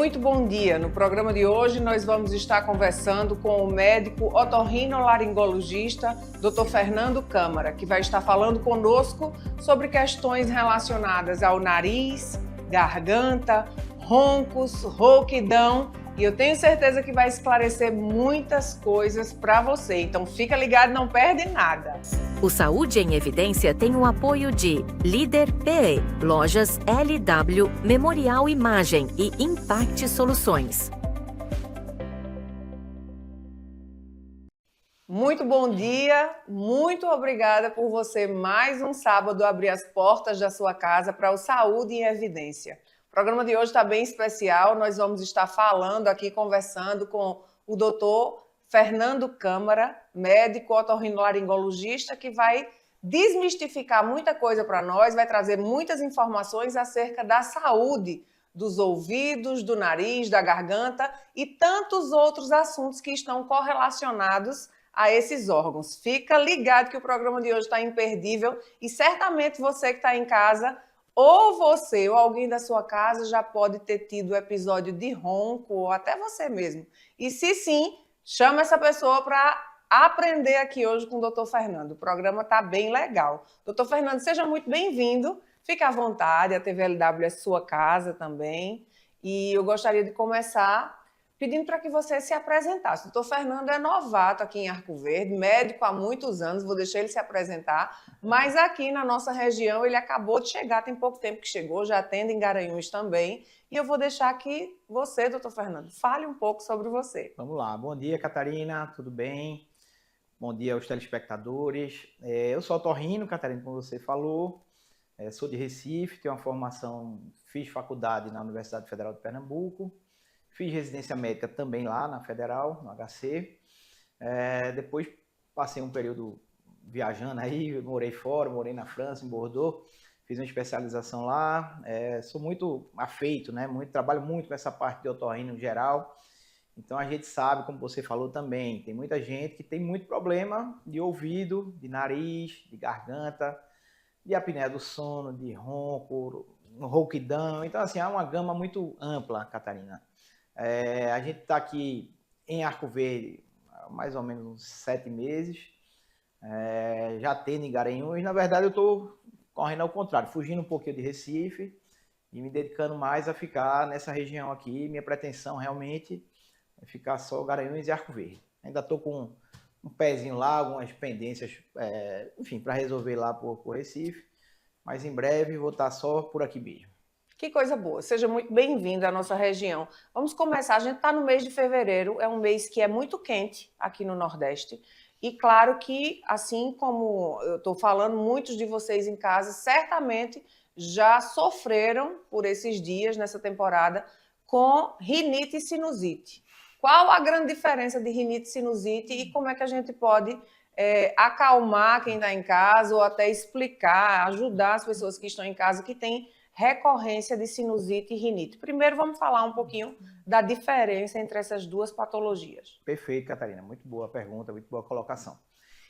Muito bom dia! No programa de hoje nós vamos estar conversando com o médico otorrinolaringologista Dr. Fernando Câmara, que vai estar falando conosco sobre questões relacionadas ao nariz, garganta, roncos, rouquidão, e eu tenho certeza que vai esclarecer muitas coisas para você. Então fica ligado, não perde nada! O Saúde em Evidência tem o apoio de Líder PE, Lojas LW, Memorial Imagem e Impact Soluções. Muito bom dia, muito obrigada por você mais um sábado abrir as portas da sua casa para o Saúde em Evidência. O programa de hoje está bem especial, nós vamos estar falando aqui, conversando com o doutor Fernando Câmara, médico otorrinolaringologista, que vai desmistificar muita coisa para nós, vai trazer muitas informações acerca da saúde dos ouvidos, do nariz, da garganta e tantos outros assuntos que estão correlacionados a esses órgãos. Fica ligado que o programa de hoje está imperdível e certamente você que está em casa, ou você ou alguém da sua casa já pode ter tido episódio de ronco, ou até você mesmo. E se sim, chama essa pessoa para aprender aqui hoje com o Dr. Fernando. O programa está bem legal. Dr. Fernando, seja muito bem-vindo. Fique à vontade, a TVLW é sua casa também. E eu gostaria de começar pedindo para que você se apresentasse. O doutor Fernando é novato aqui em Arco Verde, médico há muitos anos, vou deixar ele se apresentar, mas aqui na nossa região ele acabou de chegar, tem pouco tempo que chegou, já atende em Garanhuns também, e eu vou deixar que você, doutor Fernando, fale um pouco sobre você. Vamos lá. Bom dia, Catarina, tudo bem? Bom dia aos telespectadores. Eu sou otorrino, Catarina, como você falou, sou de Recife, tenho uma formação, fiz faculdade na Universidade Federal de Pernambuco, fiz residência médica também lá na Federal, no HC. Depois passei um período viajando aí, morei fora, morei na França, em Bordeaux, fiz uma especialização lá. Sou muito afeito, né? Trabalho muito com essa parte de otorrino em geral. Então a gente sabe, como você falou também, tem muita gente que tem muito problema de ouvido, de nariz, de garganta, de apneia do sono, de ronco, rouquidão. Então assim, há uma gama muito ampla, Catarina. A gente está aqui em Arco Verde há mais ou menos uns 7 meses, já tendo em Garanhuns. Na verdade, eu estou correndo ao contrário, fugindo um pouquinho de Recife e me dedicando mais a ficar nessa região aqui. Minha pretensão realmente é ficar só Garanhuns e Arco Verde. Ainda estou com um pezinho lá, algumas pendências, enfim, para resolver lá por Recife, mas em breve vou estar só por aqui mesmo. Que coisa boa, seja muito bem-vindo à nossa região. Vamos começar, a gente está no mês de fevereiro, é um mês que é muito quente aqui no Nordeste, e claro que, assim como eu estou falando, muitos de vocês em casa certamente já sofreram por esses dias, nessa temporada, com rinite e sinusite. Qual a grande diferença de rinite e sinusite e como é que a gente pode acalmar quem está em casa ou até explicar, ajudar as pessoas que estão em casa que têm recorrência de sinusite e rinite? Primeiro, vamos falar um pouquinho da diferença entre essas duas patologias. Perfeito, Catarina. Muito boa pergunta, muito boa colocação.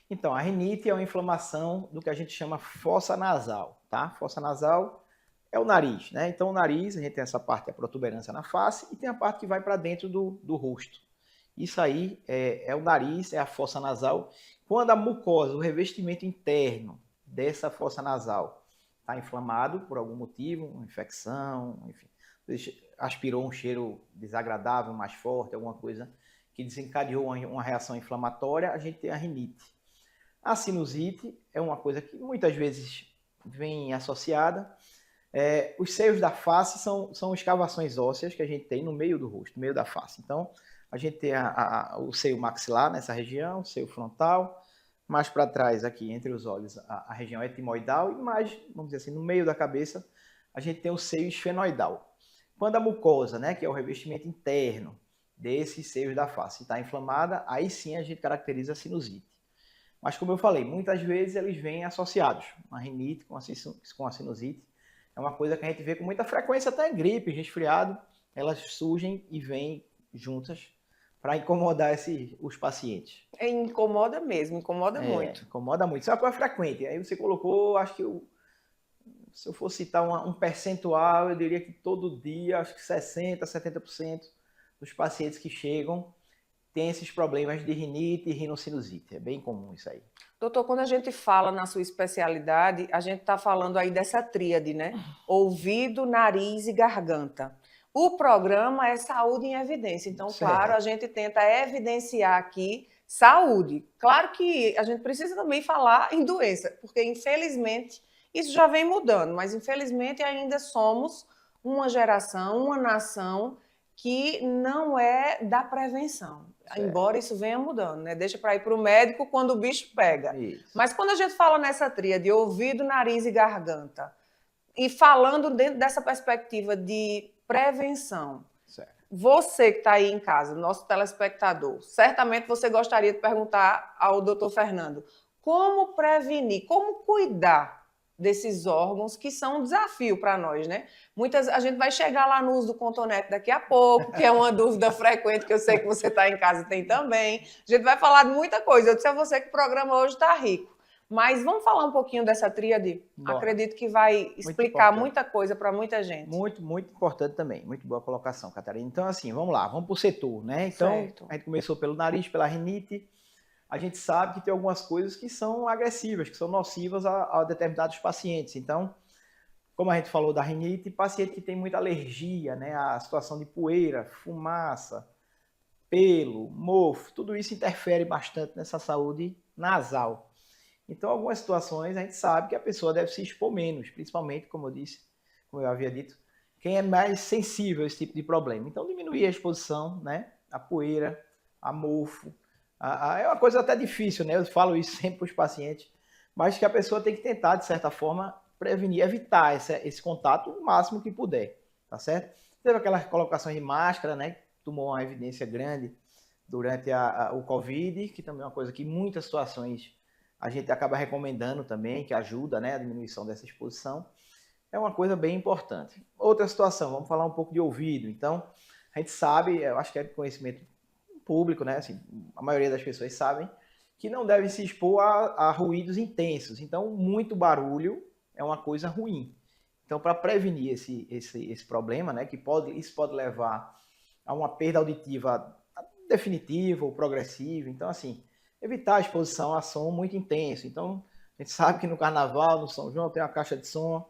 Então, a rinite é uma inflamação do que a gente chama fossa nasal, tá? Fossa nasal é o nariz, né? Então, o nariz, a gente tem essa parte, a protuberância na face, e tem a parte que vai para dentro do rosto. Isso aí é o nariz, é a fossa nasal. Quando a mucosa, o revestimento interno dessa fossa nasal está inflamado por algum motivo, uma infecção, enfim, aspirou um cheiro desagradável, mais forte, alguma coisa que desencadeou uma reação inflamatória, a gente tem a rinite. A sinusite é uma coisa que muitas vezes vem associada. Os seios da face são escavações ósseas que a gente tem no meio do rosto, no meio da face. Então, a gente tem o seio maxilar nessa região, o seio frontal, mais para trás aqui, entre os olhos, a região etimoidal, e mais, vamos dizer assim, no meio da cabeça, a gente tem o seio esfenoidal. Quando a mucosa, né, que é o revestimento interno desses seios da face, está inflamada, aí sim a gente caracteriza a sinusite. Mas como eu falei, muitas vezes eles vêm associados, a rinite com a sinusite. É uma coisa que a gente vê com muita frequência, até em gripe, resfriado, elas surgem e vêm juntas para incomodar os pacientes. Incomoda mesmo, incomoda muito. Incomoda muito. Isso é uma coisa frequente. Aí você colocou, acho que se eu for citar um percentual, eu diria que todo dia, acho que 60%, 70% dos pacientes que chegam têm esses problemas de rinite e rinocinusite. É bem comum isso aí. Doutor, quando a gente fala na sua especialidade, a gente está falando aí dessa tríade, né? Ouvido, nariz e garganta. O programa é Saúde em Evidência. Então, claro, a gente tenta evidenciar aqui saúde. Claro que a gente precisa também falar em doença, porque, infelizmente, isso já vem mudando, mas, infelizmente, ainda somos uma geração, uma nação que não é da prevenção. Embora isso venha mudando, né? Deixa para ir para o médico quando o bicho pega. Isso. Mas quando a gente fala nessa tríade de ouvido, nariz e garganta, e falando dentro dessa perspectiva de prevenção, Certo. você que está aí em casa, nosso telespectador, certamente você gostaria de perguntar ao doutor Fernando como prevenir, como cuidar desses órgãos que são um desafio para nós, né? A gente vai chegar lá no uso do cotonete daqui a pouco, que é uma dúvida frequente que eu sei que você está em casa e tem também. A gente vai falar de muita coisa. Eu disse a você que o programa hoje está rico. Mas vamos falar um pouquinho dessa tríade? Bora. Acredito que vai explicar muita coisa para muita gente. Muito, muito importante também. Muito boa colocação, Catarina. Então, assim, vamos lá, vamos para o setor, né? Então, certo. A gente começou pelo nariz, pela rinite. A gente sabe que tem algumas coisas que são agressivas, que são nocivas a determinados pacientes. Então, como a gente falou da rinite, paciente que tem muita alergia, né? A situação de poeira, fumaça, pelo, mofo, tudo isso interfere bastante nessa saúde nasal. Então, algumas situações a gente sabe que a pessoa deve se expor menos, principalmente, como eu disse, como eu havia dito, quem é mais sensível a esse tipo de problema. Então, diminuir a exposição, né? A poeira, a mofo. É uma coisa até difícil, né? Eu falo isso sempre para os pacientes, mas que a pessoa tem que tentar, de certa forma, prevenir, evitar esse contato o máximo que puder, tá certo? Teve aquelas colocações de máscara, né? Tomou uma evidência grande durante o Covid, que também é uma coisa que em muitas situações a gente acaba recomendando também, que ajuda, né, a diminuição dessa exposição. É uma coisa bem importante. Outra situação, vamos falar um pouco de ouvido. Então, a gente sabe, eu acho que é de conhecimento público, né? Assim, a maioria das pessoas sabem que não deve se expor a ruídos intensos. Então, muito barulho é uma coisa ruim. Então, para prevenir esse problema, né, isso pode levar a uma perda auditiva definitiva ou progressiva. Então, assim, evitar a exposição a som muito intenso. Então, a gente sabe que no Carnaval, no São João, tem uma caixa de som,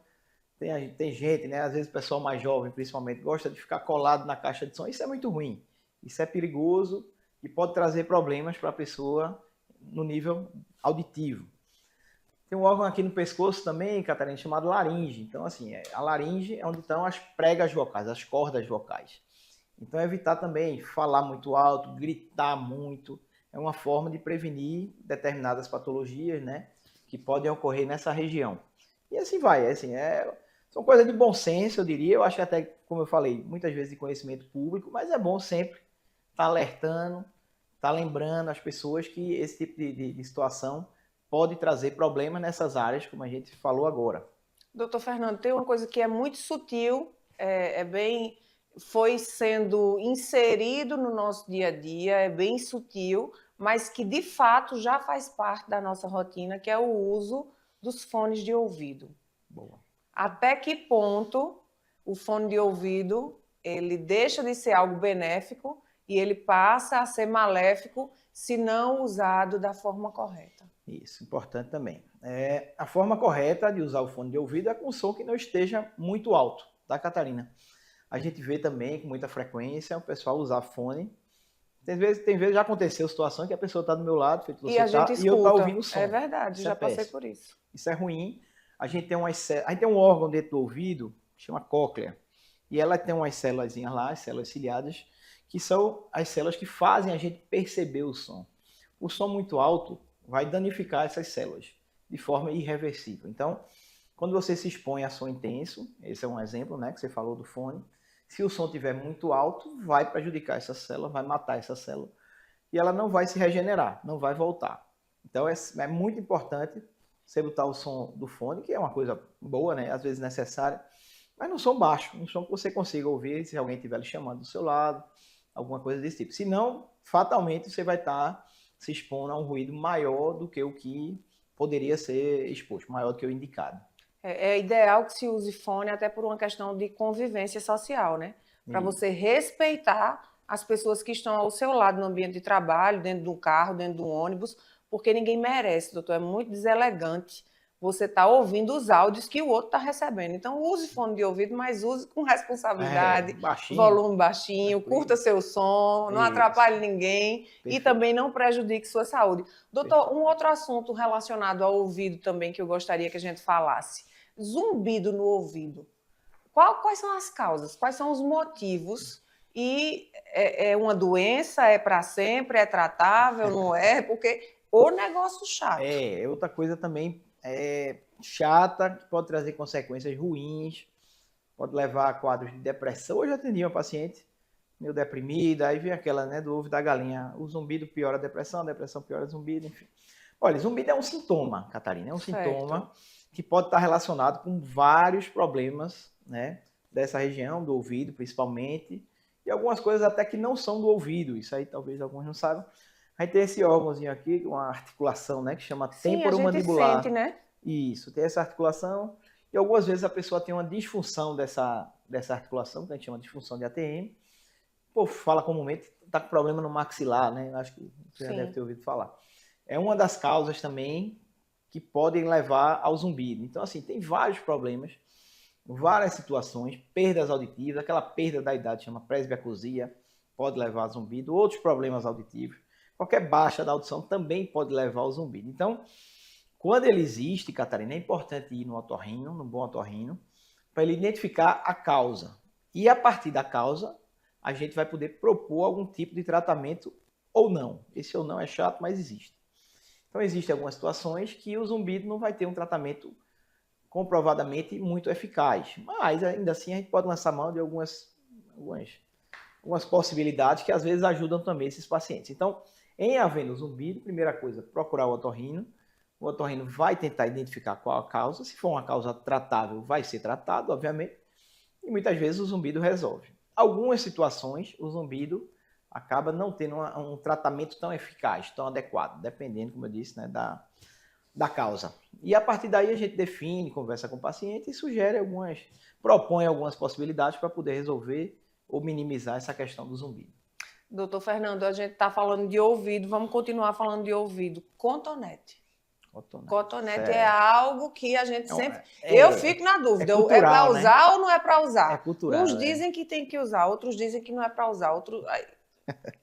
tem gente, né, às vezes o pessoal mais jovem, principalmente, gosta de ficar colado na caixa de som. Isso é muito ruim. Isso é perigoso e pode trazer problemas para a pessoa no nível auditivo. Tem um órgão aqui no pescoço também, Catarina, chamado laringe. Então, assim, a laringe é onde estão as pregas vocais, as cordas vocais. Então, evitar também falar muito alto, gritar muito. É uma forma de prevenir determinadas patologias, né, que podem ocorrer nessa região. E assim vai, são coisas de bom senso, eu diria. Eu acho que até, como eu falei, muitas vezes de conhecimento público, mas é bom sempre estar alertando, estar lembrando as pessoas que esse tipo de situação pode trazer problemas nessas áreas, como a gente falou agora. Doutor Fernando, tem uma coisa que é muito sutil, foi sendo inserido no nosso dia a dia, é bem sutil, mas que de fato já faz parte da nossa rotina, que é o uso dos fones de ouvido. Boa. Até que ponto o fone de ouvido ele deixa de ser algo benéfico e ele passa a ser maléfico se não usado da forma correta? Isso, importante também. A forma correta de usar o fone de ouvido é com um som que não esteja muito alto, tá, Catarina? A gente vê também com muita frequência o pessoal usar fone. Tem vezes já aconteceu situação que a pessoa está do meu lado, feito você tá, e eu estou ouvindo o som. É verdade, isso já passei por isso. Isso é ruim. A gente tem um órgão dentro do ouvido, que chama cóclea, e ela tem umas células lá, as células ciliadas, que são as células que fazem a gente perceber o som. O som muito alto vai danificar essas células de forma irreversível. Então, quando você se expõe a som intenso, esse é um exemplo, né, que você falou do fone, se o som estiver muito alto, vai prejudicar essa célula, vai matar essa célula, e ela não vai se regenerar, não vai voltar. Então, é muito importante você botar o som do fone, que é uma coisa boa, né, às vezes necessária, mas num som baixo, um som que você consiga ouvir se alguém estiver lhe chamando do seu lado, alguma coisa desse tipo. Senão, fatalmente, você vai estar se expondo a um ruído maior do que o que poderia ser exposto, maior do que o indicado. É ideal que se use fone até por uma questão de convivência social, né? Para você respeitar as pessoas que estão ao seu lado no ambiente de trabalho, dentro do carro, dentro do ônibus, porque ninguém merece, doutor. É muito deselegante você estar ouvindo os áudios que o outro está recebendo. Então, use fone de ouvido, mas use com responsabilidade, volume baixinho, curta seu som, não atrapalhe ninguém e também não prejudique sua saúde. Doutor, um outro assunto relacionado ao ouvido também que eu gostaria que a gente falasse. Zumbido no ouvido. Quais são as causas? Quais são os motivos? E é uma doença? É para sempre? É tratável? Não é? Porque o negócio chato. Outra coisa também chata, que pode trazer consequências ruins, pode levar a quadros de depressão. Hoje eu atendi uma paciente meio deprimida, aí vem aquela, né, do ovo da galinha. O zumbido piora a depressão piora o zumbido, enfim. Olha, zumbido é um sintoma, Catarina, é um sintoma que pode estar relacionado com vários problemas, né, dessa região, do ouvido principalmente, e algumas coisas até que não são do ouvido, isso aí talvez alguns não saibam. Aí tem esse órgãozinho aqui, uma articulação, né, que chama temporomandibular. Sente, né? Isso, tem essa articulação, e algumas vezes a pessoa tem uma disfunção dessa articulação, que a gente chama de disfunção de ATM. Pô, fala comumente, está com problema no maxilar, né? Acho que você já deve ter ouvido falar. É uma das causas também que podem levar ao zumbido. Então, assim, tem vários problemas, várias situações, perdas auditivas, aquela perda da idade chama presbiacusia, pode levar a zumbido, outros problemas auditivos. Qualquer baixa da audição também pode levar ao zumbido. Então, quando ele existe, Catarina, é importante ir no otorrino, no bom otorrino, para ele identificar a causa. E a partir da causa, a gente vai poder propor algum tipo de tratamento ou não. Esse ou não é chato, mas existe. Então, existem algumas situações que o zumbido não vai ter um tratamento comprovadamente muito eficaz. Mas, ainda assim, a gente pode lançar mão de algumas possibilidades que, às vezes, ajudam também esses pacientes. Então, em havendo zumbido, primeira coisa, procurar o otorrino. O otorrino vai tentar identificar qual a causa. Se for uma causa tratável, vai ser tratado, obviamente. E muitas vezes o zumbido resolve. Algumas situações, o zumbido acaba não tendo um tratamento tão eficaz, tão adequado, dependendo, como eu disse, né, da causa. E a partir daí a gente define, conversa com o paciente e propõe algumas possibilidades para poder resolver ou minimizar essa questão do zumbido. Doutor Fernando, a gente está falando de ouvido, vamos continuar falando de ouvido. Cotonete. Cotonete é algo que a gente sempre... Eu fico na dúvida, é para usar, né? Ou não é para usar? É cultural. Uns dizem que tem que usar, outros dizem que não é para usar.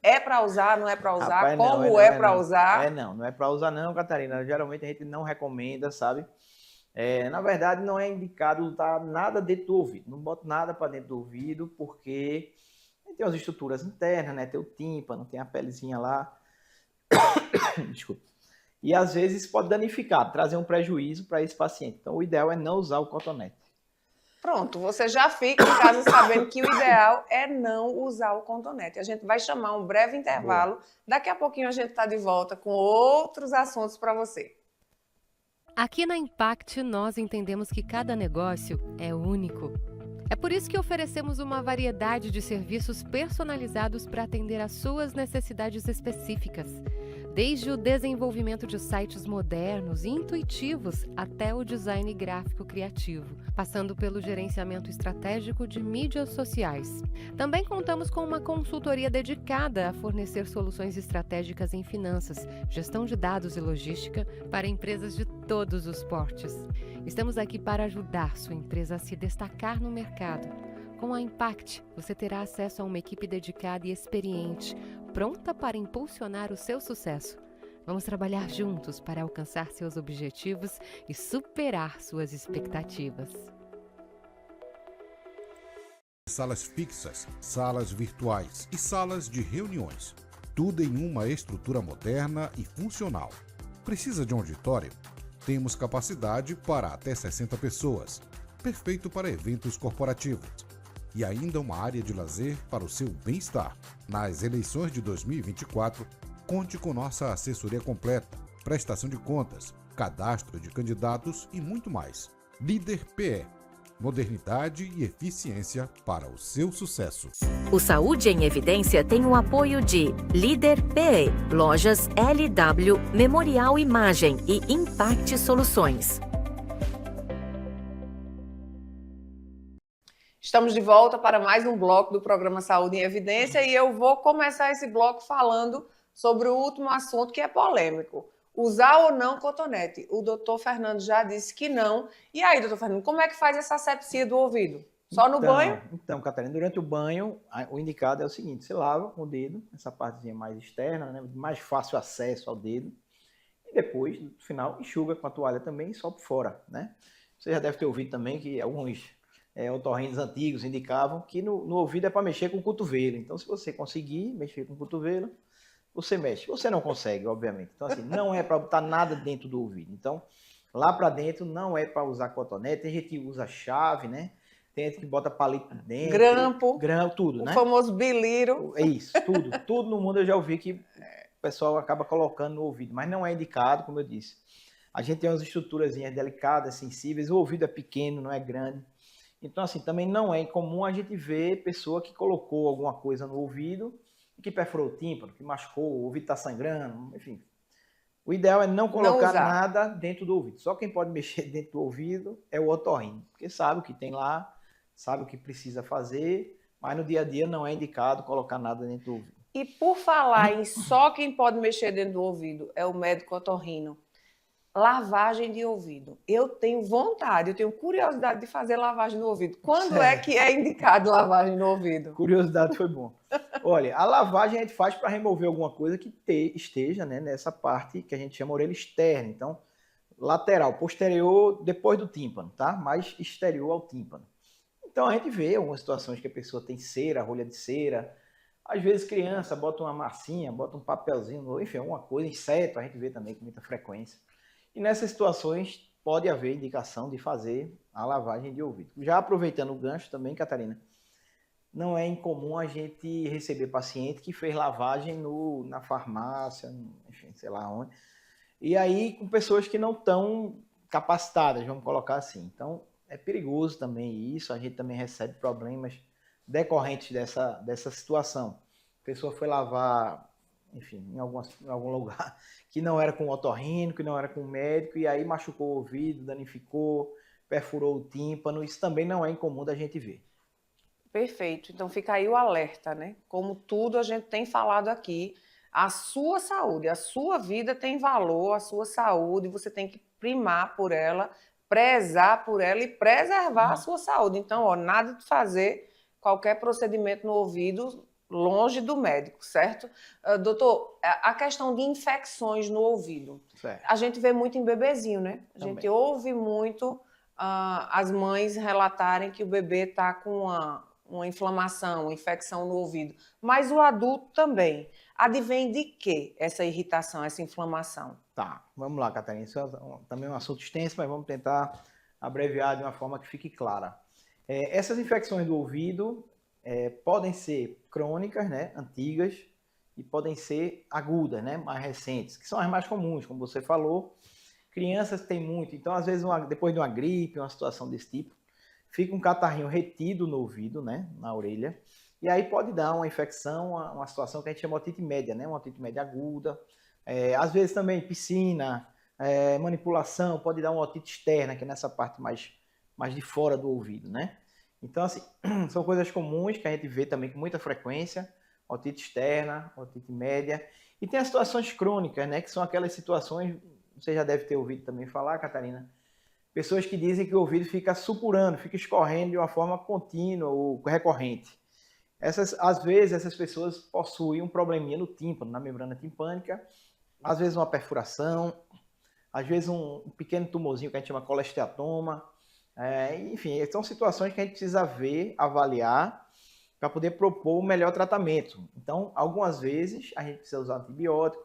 É para usar, não é para usar? Rapaz, como é para usar? Não é para usar não, Catarina. Geralmente a gente não recomenda, sabe? Na verdade, não é indicado usar nada dentro do ouvido. Não bota nada para dentro do ouvido, porque tem as estruturas internas, né? Tem o tímpano, tem a pelezinha lá. Desculpa. E às vezes pode danificar, trazer um prejuízo para esse paciente. Então, o ideal é não usar o cotonete. Pronto, você já fica em casa sabendo que o ideal é não usar o cotonete. A gente vai chamar um breve intervalo. Boa. Daqui a pouquinho a gente está de volta com outros assuntos para você. Aqui na Impact, nós entendemos que cada negócio é único. É por isso que oferecemos uma variedade de serviços personalizados para atender às suas necessidades específicas. Desde o desenvolvimento de sites modernos e intuitivos até o design gráfico criativo, passando pelo gerenciamento estratégico de mídias sociais. Também contamos com uma consultoria dedicada a fornecer soluções estratégicas em finanças, gestão de dados e logística para empresas de todos os portes. Estamos aqui para ajudar sua empresa a se destacar no mercado. Com a Impact, você terá acesso a uma equipe dedicada e experiente, pronta para impulsionar o seu sucesso. Vamos trabalhar juntos para alcançar seus objetivos e superar suas expectativas. Salas fixas, salas virtuais e salas de reuniões. Tudo em uma estrutura moderna e funcional. Precisa de um auditório? Temos capacidade para até 60 pessoas. Perfeito para eventos corporativos. E ainda uma área de lazer para o seu bem-estar. Nas eleições de 2024, conte com nossa assessoria completa, prestação de contas, cadastro de candidatos e muito mais. Líder PE. Modernidade e eficiência para o seu sucesso. O Saúde em Evidência tem o apoio de Líder PE, Lojas LW, Memorial Imagem e Impact Soluções. Estamos de volta para mais um bloco do programa Saúde em Evidência e eu vou começar esse bloco falando sobre o último assunto que é polêmico. Usar ou não cotonete? O doutor Fernando já disse que não. E aí, doutor Fernando, como é que faz essa asepsia do ouvido? Só no banho? Então, Catarina, durante o banho, o indicado é o seguinte, você lava com o dedo, essa partezinha mais externa, né, mais fácil acesso ao dedo, e depois, no final, enxuga com a toalha também e só por fora, né? Você já deve ter ouvido também que alguns otorrinos antigos indicavam que no ouvido é para mexer com o cotovelo. Então, se você conseguir mexer com o cotovelo, você mexe. Você não consegue, obviamente. Então, assim, não é para botar nada dentro do ouvido. Então, lá para dentro não é para usar cotonete. Tem gente que usa chave, né? Tem gente que bota palito dentro. Grampo, tudo, né? O famoso biliro. É isso, tudo. Tudo no mundo eu já ouvi que o pessoal acaba colocando no ouvido. Mas não é indicado, como eu disse. A gente tem umas estruturazinhas delicadas, sensíveis. O ouvido é pequeno, não é grande. Então, assim, também não é incomum a gente ver pessoa que colocou alguma coisa no ouvido e que perfurou o tímpano, que machucou, o ouvido está sangrando, enfim. O ideal é não colocar nada dentro do ouvido. Só quem pode mexer dentro do ouvido é o otorrino, porque sabe o que tem lá, sabe o que precisa fazer, mas no dia a dia não é indicado colocar nada dentro do ouvido. E por falar em só quem pode mexer dentro do ouvido é o médico otorrino. Lavagem de ouvido. Eu tenho vontade, eu tenho curiosidade de fazer lavagem no ouvido. Quando é que é indicado lavagem no ouvido? Curiosidade foi bom. Olha, a lavagem a gente faz para remover alguma coisa que esteja, né, nessa parte que a gente chama orelha externa. Então, lateral, posterior, depois do tímpano, tá? Mais exterior ao tímpano. Então, a gente vê algumas situações que a pessoa tem cera, rolha de cera. Às vezes, criança bota uma massinha, bota um papelzinho, enfim, alguma coisa, inseto, a gente vê também com muita frequência. E nessas situações pode haver indicação de fazer a lavagem de ouvido. Já aproveitando o gancho também, Catarina, não é incomum a gente receber paciente que fez lavagem na farmácia, enfim, sei lá onde, e aí com pessoas que não estão capacitadas, vamos colocar assim. Então é perigoso também isso, a gente também recebe problemas decorrentes dessa situação. A pessoa foi lavar, enfim, em algum lugar que não era com o otorrino, que não era com o médico, e aí machucou o ouvido, danificou, perfurou o tímpano. Isso também não é incomum da gente ver. Perfeito. Então fica aí o alerta, né? Como tudo a gente tem falado aqui, a sua saúde, a sua vida tem valor, a sua saúde, você tem que primar por ela, prezar por ela e preservar a sua saúde. Então, ó, nada de fazer qualquer procedimento no ouvido longe do médico, certo? Doutor, a questão de infecções no ouvido. Certo. A gente vê muito em bebezinho, né? A Também. gente ouve muito as mães relatarem que o bebê está com uma inflamação, uma infecção no ouvido. Mas o adulto também. Advém de quê essa irritação, essa inflamação? Tá, vamos lá, Catarina. Isso é também um assunto extenso, mas vamos tentar abreviar de uma forma que fique clara. Essas infecções do ouvido podem ser crônicas, né, antigas, e podem ser agudas, né, mais recentes, que são as mais comuns, como você falou. Crianças têm muito, então às vezes depois de uma gripe, uma situação desse tipo, fica um catarrinho retido no ouvido, né, na orelha, e aí pode dar uma infecção, uma situação que a gente chama de otite média, né, uma otite média aguda. Às vezes também piscina, manipulação, pode dar uma otite externa, que é nessa parte mais de fora do ouvido, né. Então, assim, são coisas comuns que a gente vê também com muita frequência, otite externa, otite média. E tem as situações crônicas, né, que são aquelas situações, você já deve ter ouvido também falar, Catarina, pessoas que dizem que o ouvido fica supurando, fica escorrendo de uma forma contínua ou recorrente. Às vezes, essas pessoas possuem um probleminha no tímpano, na membrana timpânica, às vezes uma perfuração, às vezes um pequeno tumorzinho que a gente chama colesteatoma. Enfim, são situações que a gente precisa ver, avaliar, para poder propor o melhor tratamento. Então, algumas vezes a gente precisa usar antibiótico,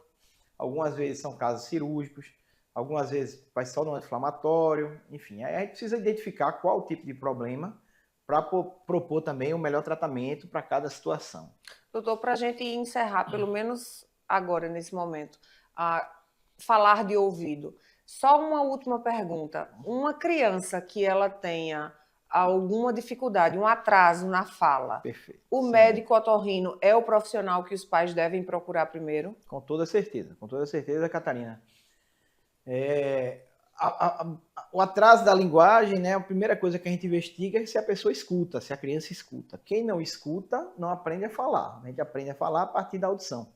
algumas vezes são casos cirúrgicos, algumas vezes vai só no anti-inflamatório, enfim. Aí a gente precisa identificar qual o tipo de problema para propor também o melhor tratamento para cada situação. Doutor, para a gente encerrar, pelo menos agora, nesse momento, falar de ouvido. Só uma última pergunta. Uma criança que ela tenha alguma dificuldade, um atraso na fala, Perfeito. O médico otorrino é o profissional que os pais devem procurar primeiro? Com toda certeza, Catarina. o atraso da linguagem, né? A primeira coisa que a gente investiga é se a pessoa escuta, se a criança escuta. Quem não escuta não aprende a falar. A gente aprende a falar a partir da audição.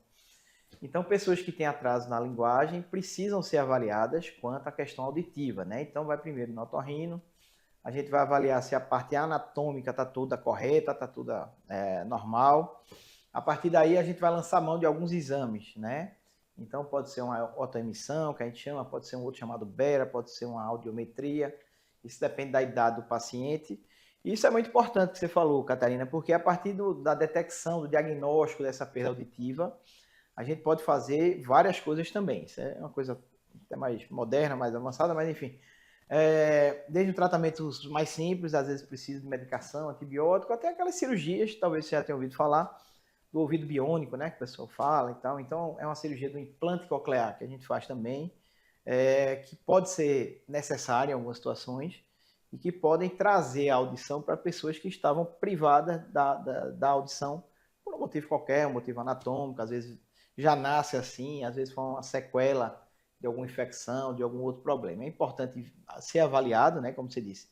Então, pessoas que têm atraso na linguagem precisam ser avaliadas quanto à questão auditiva, né? Então, vai primeiro no otorrino, a gente vai avaliar se a parte anatômica está toda correta, está toda normal. A partir daí, a gente vai lançar mão de alguns exames, né? Então, pode ser uma otoemissão, que a gente chama, pode ser um outro chamado Bera, pode ser uma audiometria. Isso depende da idade do paciente. E isso é muito importante que você falou, Catarina, porque a partir da detecção, do diagnóstico dessa perda auditiva, a gente pode fazer várias coisas também. Isso é uma coisa até mais moderna, mais avançada, mas enfim. Desde tratamentos mais simples, às vezes precisa de medicação, antibiótico, até aquelas cirurgias, talvez você já tenha ouvido falar, do ouvido biônico, né, que o pessoal fala e tal. Então, é uma cirurgia do implante coclear que a gente faz também, que pode ser necessária em algumas situações e que podem trazer a audição para pessoas que estavam privadas da audição por um motivo qualquer, um motivo anatômico, às vezes já nasce assim, às vezes foi uma sequela de alguma infecção, de algum outro problema. É importante ser avaliado, né, como você disse,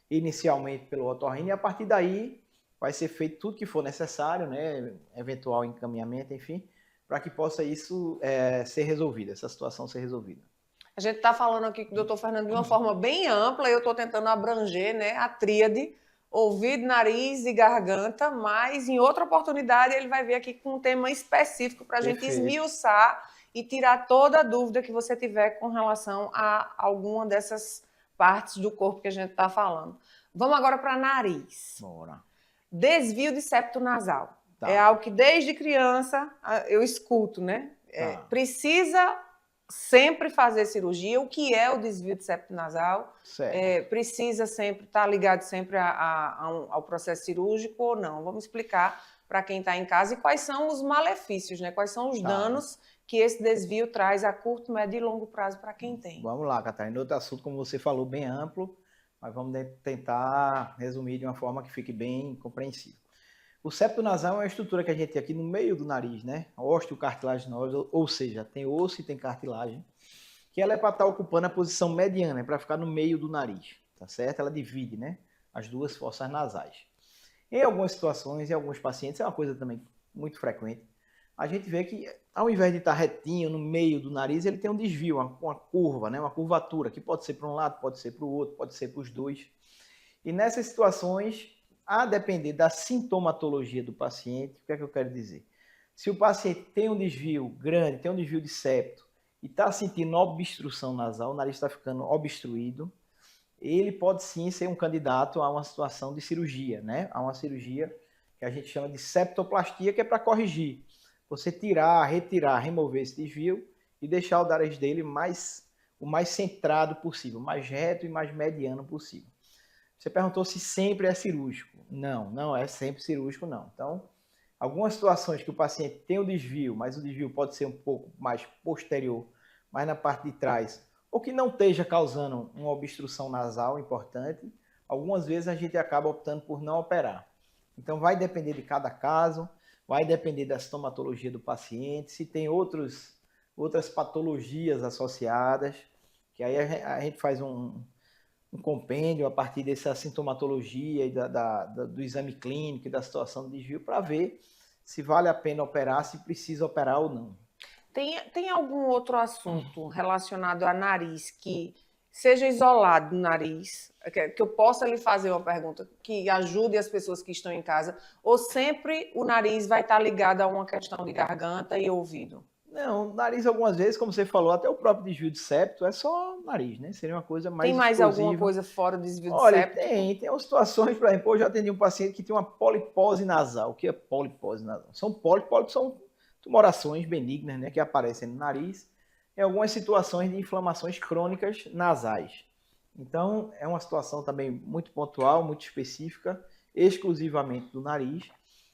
inicialmente pelo otorrino e a partir daí vai ser feito tudo que for necessário, né, eventual encaminhamento, enfim, para que possa isso ser resolvido, essa situação ser resolvida. A gente está falando aqui com o doutor Fernando de uma forma bem ampla, eu estou tentando abranger, né, a tríade, ouvido, nariz e garganta, mas em outra oportunidade ele vai vir aqui com um tema específico para a gente esmiuçar e tirar toda a dúvida que você tiver com relação a alguma dessas partes do corpo que a gente está falando. Vamos agora para nariz. Bora. Desvio de septo nasal. Tá. É algo que desde criança eu escuto, né? Precisa sempre fazer cirurgia. O que é o desvio de septo nasal? Precisa sempre estar ligado sempre ao processo cirúrgico ou não? Vamos explicar para quem está em casa e quais são os malefícios, né? Quais são os danos que esse desvio traz a curto, médio e longo prazo para quem tem. Vamos lá, Catarina. Outro assunto, como você falou, bem amplo, mas vamos tentar resumir de uma forma que fique bem compreensível. O septo nasal é uma estrutura que a gente tem aqui no meio do nariz, né? Osteocartilaginosa, ou seja, tem osso e tem cartilagem, que ela é para estar ocupando a posição mediana, é para ficar no meio do nariz, tá certo? Ela divide, né, as duas fossas nasais. Em algumas situações, em alguns pacientes, é uma coisa também muito frequente, a gente vê que ao invés de estar retinho no meio do nariz, ele tem um desvio, uma curva, né, uma curvatura, que pode ser para um lado, pode ser para o outro, pode ser para os dois. E nessas situações, a depender da sintomatologia do paciente, o que é que eu quero dizer? Se o paciente tem um desvio grande, tem um desvio de septo, e está sentindo obstrução nasal, o nariz está ficando obstruído, ele pode sim ser um candidato a uma situação de cirurgia, né? A uma cirurgia que a gente chama de septoplastia, que é para corrigir. Você tirar, retirar, remover esse desvio e deixar o nariz dele o mais centrado possível, mais reto e mais mediano possível. Você perguntou se sempre é cirúrgico. Não, não é sempre cirúrgico, não. Então, algumas situações que o paciente tem o desvio, mas o desvio pode ser um pouco mais posterior, mais na parte de trás, ou que não esteja causando uma obstrução nasal importante, algumas vezes a gente acaba optando por não operar. Então, vai depender de cada caso, vai depender da sintomatologia do paciente, se tem outras patologias associadas, que aí a gente faz um compêndio a partir dessa sintomatologia e do exame clínico e da situação do desvio para ver se vale a pena operar, se precisa operar ou não. Tem algum outro assunto relacionado a nariz que seja isolado do nariz, que eu possa lhe fazer uma pergunta que ajude as pessoas que estão em casa, ou sempre o nariz vai estar ligado a uma questão de garganta e ouvido? Não, nariz algumas vezes, como você falou, até o próprio desvio de septo é só nariz, né? Seria uma coisa mais Tem mais exclusiva. alguma coisa fora do desvio de Olha, septo? tem umas situações, por exemplo, eu já atendi um paciente que tem uma polipose nasal. O que é polipose nasal? São pólipos são tumorações benignas, né, que aparecem no nariz, em algumas situações de inflamações crônicas nasais. Então, é uma situação também muito pontual, muito específica, exclusivamente do nariz,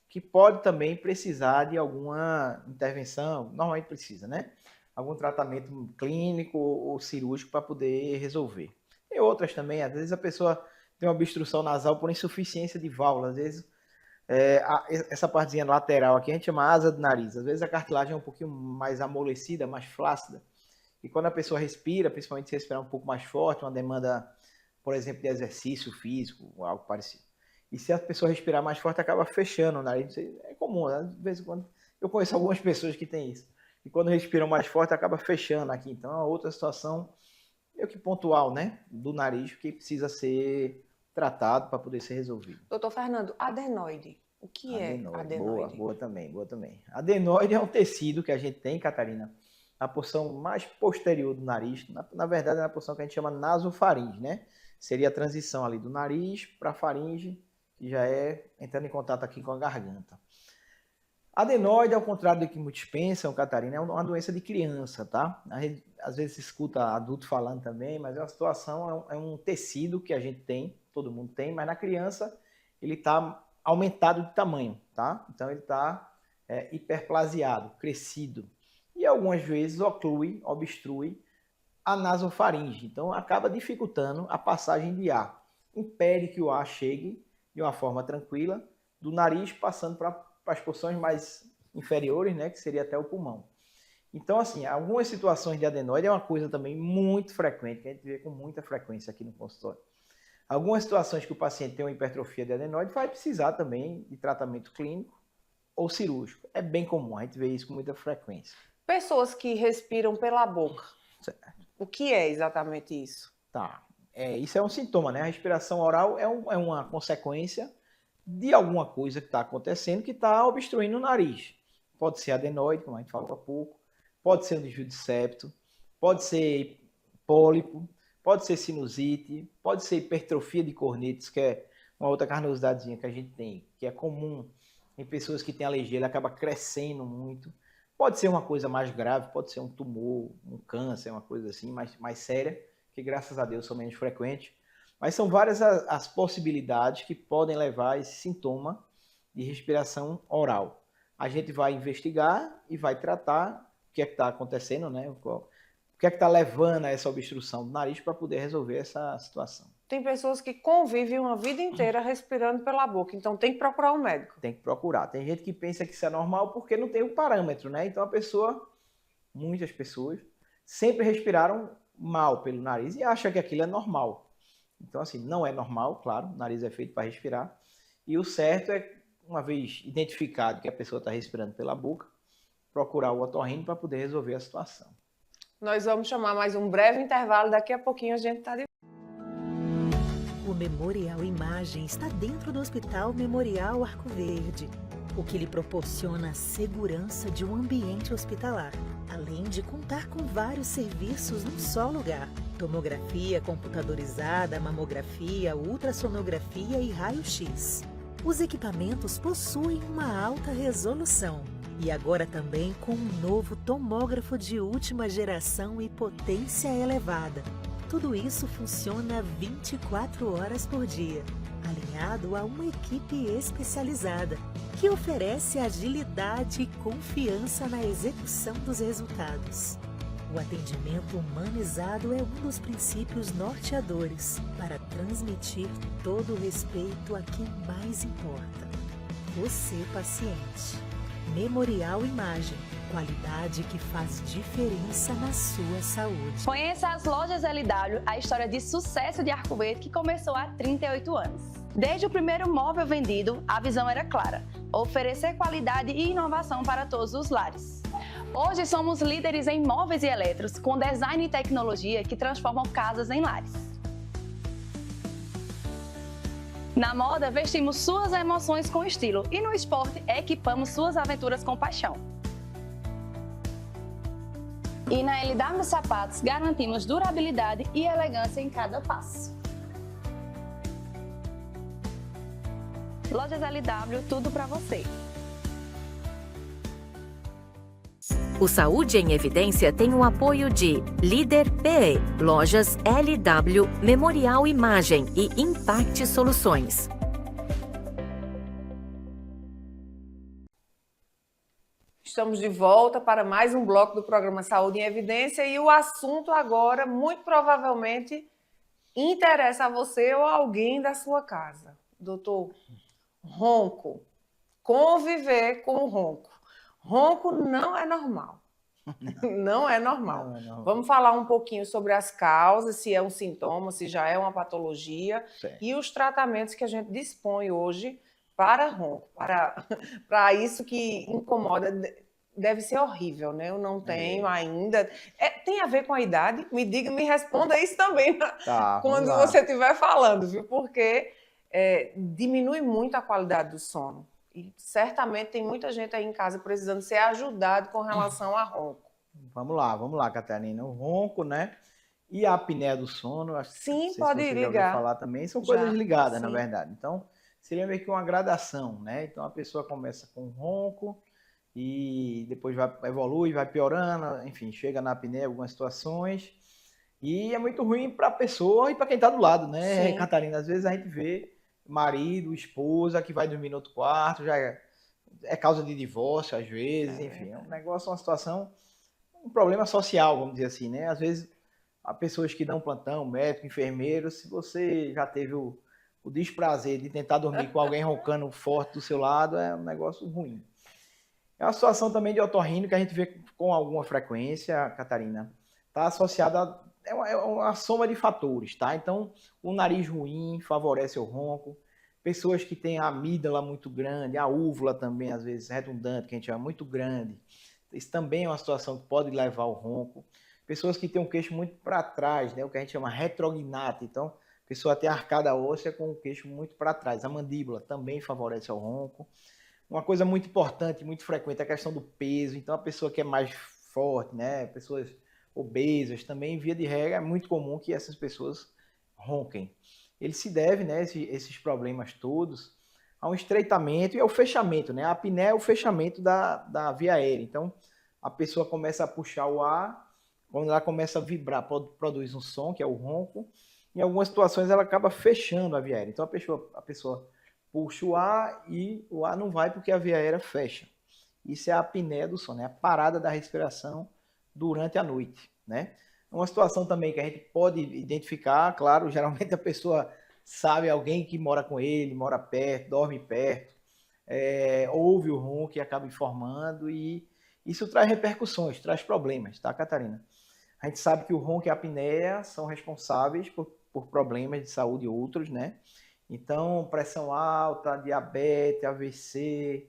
que pode também precisar de alguma intervenção, normalmente precisa, né? Algum tratamento clínico ou cirúrgico para poder resolver. Tem outras também, às vezes a pessoa tem uma obstrução nasal por insuficiência de válvula, às vezes essa partezinha lateral aqui a gente chama asa do nariz, às vezes a cartilagem é um pouquinho mais amolecida, mais flácida, E quando a pessoa respira, principalmente se respirar um pouco mais forte, uma demanda, por exemplo, de exercício físico, ou algo parecido. E se a pessoa respirar mais forte, acaba fechando o nariz. É comum, né? De vez em quando. Eu conheço algumas pessoas que têm isso. E quando respiram mais forte, acaba fechando aqui. Então, é uma outra situação, meio que pontual, né? Do nariz, que precisa ser tratado para poder ser resolvido. Doutor Fernando, adenoide. O que é adenoide? Boa também. Adenoide é um tecido que a gente tem, Catarina, na porção mais posterior do nariz. Na verdade, é na porção que a gente chama nasofaringe, né? Seria a transição ali do nariz para a faringe, que já é entrando em contato aqui com a garganta. Adenoide, ao contrário do que muitos pensam, Catarina, é uma doença de criança, tá? A gente, às vezes, se escuta adulto falando também, mas é uma situação, é um tecido que a gente tem, todo mundo tem, mas na criança ele está aumentado de tamanho, tá? Então ele está hiperplasiado, crescido. E algumas vezes obstrui a nasofaringe. Então acaba dificultando a passagem de ar. Impede que o ar chegue de uma forma tranquila do nariz, passando para as porções mais inferiores, né, que seria até o pulmão. Então, assim, algumas situações de adenoide é uma coisa também muito frequente, que a gente vê com muita frequência aqui no consultório. Algumas situações que o paciente tem uma hipertrofia de adenoide vai precisar também de tratamento clínico ou cirúrgico. É bem comum, a gente vê isso com muita frequência. Pessoas que respiram pela boca. Certo. O que é exatamente isso? Tá. Isso é um sintoma, né? A respiração oral é uma consequência de alguma coisa que está acontecendo que está obstruindo o nariz. Pode ser adenoide, como a gente falou há pouco, pode ser um desvio de septo, pode ser pólipo, pode ser sinusite, pode ser hipertrofia de cornetes, que é uma outra carnosidadezinha que a gente tem, que é comum em pessoas que têm alergia, ele acaba crescendo muito. Pode ser uma coisa mais grave, pode ser um tumor, um câncer, uma coisa assim, mais séria, que graças a Deus são menos frequentes. Mas são várias as possibilidades que podem levar a esse sintoma de respiração oral. A gente vai investigar e vai tratar o que é que está acontecendo, né? O que é que está levando a essa obstrução do nariz para poder resolver essa situação. Tem pessoas que convivem uma vida inteira respirando pela boca, então tem que procurar um médico. Tem que procurar. Tem gente que pensa que isso é normal porque não tem o parâmetro, né? Então muitas pessoas, sempre respiraram mal pelo nariz e acham que aquilo é normal. Então, assim, não é normal, claro, o nariz é feito para respirar. E o certo é, uma vez identificado que a pessoa está respirando pela boca, procurar o otorrino para poder resolver a situação. Nós vamos chamar mais um breve intervalo, daqui a pouquinho a gente está de O Memorial Imagem está dentro do Hospital Memorial Arco Verde, o que lhe proporciona a segurança de um ambiente hospitalar, além de contar com vários serviços num só lugar. Tomografia computadorizada, mamografia, ultrassonografia e raio-x. Os equipamentos possuem uma alta resolução e agora também com um novo tomógrafo de última geração e potência elevada. Tudo isso funciona 24 horas por dia, alinhado a uma equipe especializada, que oferece agilidade e confiança na execução dos resultados. O atendimento humanizado é um dos princípios norteadores para transmitir todo o respeito a quem mais importa. Você, paciente. Memorial Imagem. Qualidade que faz diferença na sua saúde. Conheça as lojas LW, a história de sucesso de Arco Verde que começou há 38 anos. Desde o primeiro móvel vendido, a visão era clara: oferecer qualidade e inovação para todos os lares. Hoje somos líderes em móveis e eletros, com design e tecnologia que transformam casas em lares. Na moda, vestimos suas emoções com estilo e no esporte, equipamos suas aventuras com paixão. E na LW Sapatos, garantimos durabilidade e elegância em cada passo. Lojas LW, tudo para você. O Saúde em Evidência tem o apoio de Líder PE, Lojas LW, Memorial Imagem e Impact Soluções. Estamos de volta para mais um bloco do programa Saúde em Evidência e o assunto agora, muito provavelmente, interessa a você ou a alguém da sua casa. Doutor, ronco. Conviver com o ronco. Ronco não é normal. Não é normal. Não é normal. Vamos falar um pouquinho sobre as causas, se é um sintoma, se já é uma patologia, Certo. e os tratamentos que a gente dispõe hoje para ronco, para isso que incomoda. Deve ser horrível, né? Eu não tenho ainda. Tem a ver com a idade? Me responda isso também Tá, quando vamos lá. você estiver falando, viu? Porque diminui muito a qualidade do sono. E certamente tem muita gente aí em casa precisando ser ajudado com relação a ronco. Vamos lá, Catarina. O ronco, né? E a apneia do sono, acho que Sim, não sei se pode você já ouviu ligar. falar também, são Já, coisas ligadas, na sim. verdade. Então, seria meio que uma gradação, né? Então, a pessoa começa com ronco e depois evolui, vai piorando, enfim, chega na apneia em algumas situações. E é muito ruim para a pessoa e para quem está do lado, né, Sim. Catarina? Às vezes a gente vê marido, esposa que vai dormir no outro quarto, já é causa de divórcio, às vezes, enfim, é um negócio, uma situação, um problema social, vamos dizer assim, né? Às vezes, há pessoas que dão plantão, médico, enfermeiro, se você já teve o desprazer de tentar dormir com alguém roncando forte do seu lado, é um negócio ruim. É uma situação também de otorrino que a gente vê com alguma frequência, Catarina. Está associada é uma soma de fatores, tá? Então, o nariz ruim favorece o ronco. Pessoas que têm a amígdala muito grande, a úvula também, às vezes, redundante, que a gente chama muito grande. Isso também é uma situação que pode levar ao ronco. Pessoas que têm um queixo muito para trás, né? O que a gente chama retrognato. Então, a pessoa tem a arcada óssea com o queixo muito para trás. A mandíbula também favorece ao ronco. Uma coisa muito importante, muito frequente, é a questão do peso. Então, a pessoa que é mais forte, né? Pessoas obesas também, via de regra, é muito comum que essas pessoas ronquem. Ele se deve, né, esses problemas todos, a um estreitamento e ao fechamento, né? A apneia é o fechamento da via aérea. Então, a pessoa começa a puxar o ar, quando ela começa a vibrar, produz um som, que é o ronco. Em algumas situações, ela acaba fechando a via aérea. Então, a pessoa puxa o ar e o ar não vai porque a via aérea fecha. Isso é a apneia do sono, é a parada da respiração durante a noite, né? Uma situação também que a gente pode identificar, claro, geralmente a pessoa sabe alguém que mora com ele, mora perto, dorme perto, ouve o ronco e acaba informando, e isso traz repercussões, traz problemas, tá, Catarina? A gente sabe que o ronco e a apneia são responsáveis por problemas de saúde outros, né? Então, pressão alta, diabetes, AVC,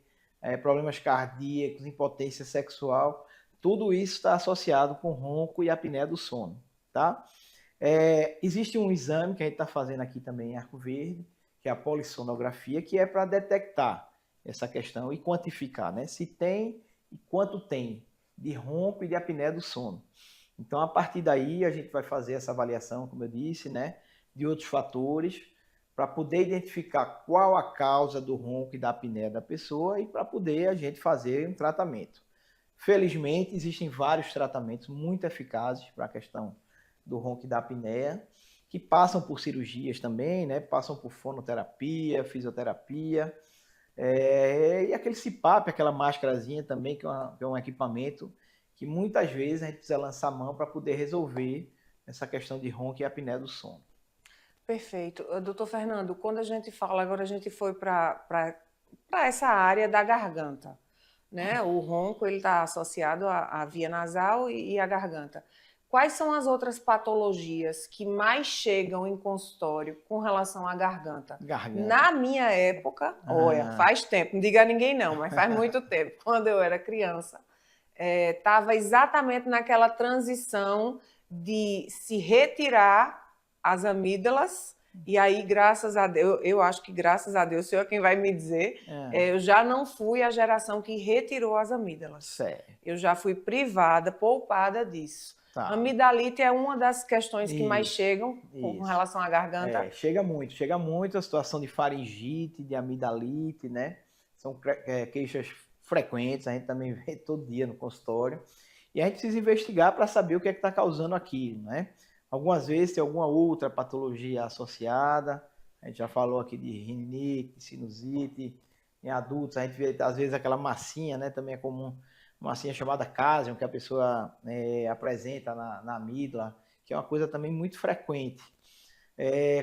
problemas cardíacos, impotência sexual, tudo isso está associado com ronco e apneia do sono, tá? Existe um exame que a gente está fazendo aqui também em Arco Verde, que é a polissonografia, que é para detectar essa questão e quantificar, né? Se tem e quanto tem de ronco e de apneia do sono. Então, a partir daí, a gente vai fazer essa avaliação, como eu disse, né? De outros fatores, para poder identificar qual a causa do ronco e da apneia da pessoa e para poder a gente fazer um tratamento. Felizmente, existem vários tratamentos muito eficazes para a questão do ronco e da apneia, que passam por cirurgias também, né? Passam por fonoterapia, fisioterapia, e aquele CPAP, aquela máscarazinha também, que é um equipamento que muitas vezes a gente precisa lançar a mão para poder resolver essa questão de ronco e apneia do sono. Perfeito. Doutor Fernando, quando a gente fala, agora a gente foi para essa área da garganta, né? O ronco ele está associado à via nasal e à garganta. Quais são as outras patologias que mais chegam em consultório com relação à garganta? Na minha época, olha, faz tempo, não diga a ninguém não, mas faz muito tempo, quando eu era criança, estava exatamente naquela transição de se retirar as amígdalas. E aí, graças a Deus, eu acho que graças a Deus, o senhor é quem vai me dizer, eu já não fui a geração que retirou as amígdalas. Certo. Eu já fui privada, poupada disso. Tá. Amidalite é uma das questões que mais chegam com relação à garganta. Chega muito a situação de faringite, de amidalite, né? São queixas frequentes, a gente também vê todo dia no consultório. E a gente precisa investigar para saber o que é que está causando aquilo, né? Algumas vezes tem alguma outra patologia associada. A gente já falou aqui de rinite, sinusite. Em adultos, a gente vê, às vezes, aquela massinha, né? Também é comum, massinha chamada cásion, que a pessoa apresenta na amígdala, que é uma coisa também muito frequente.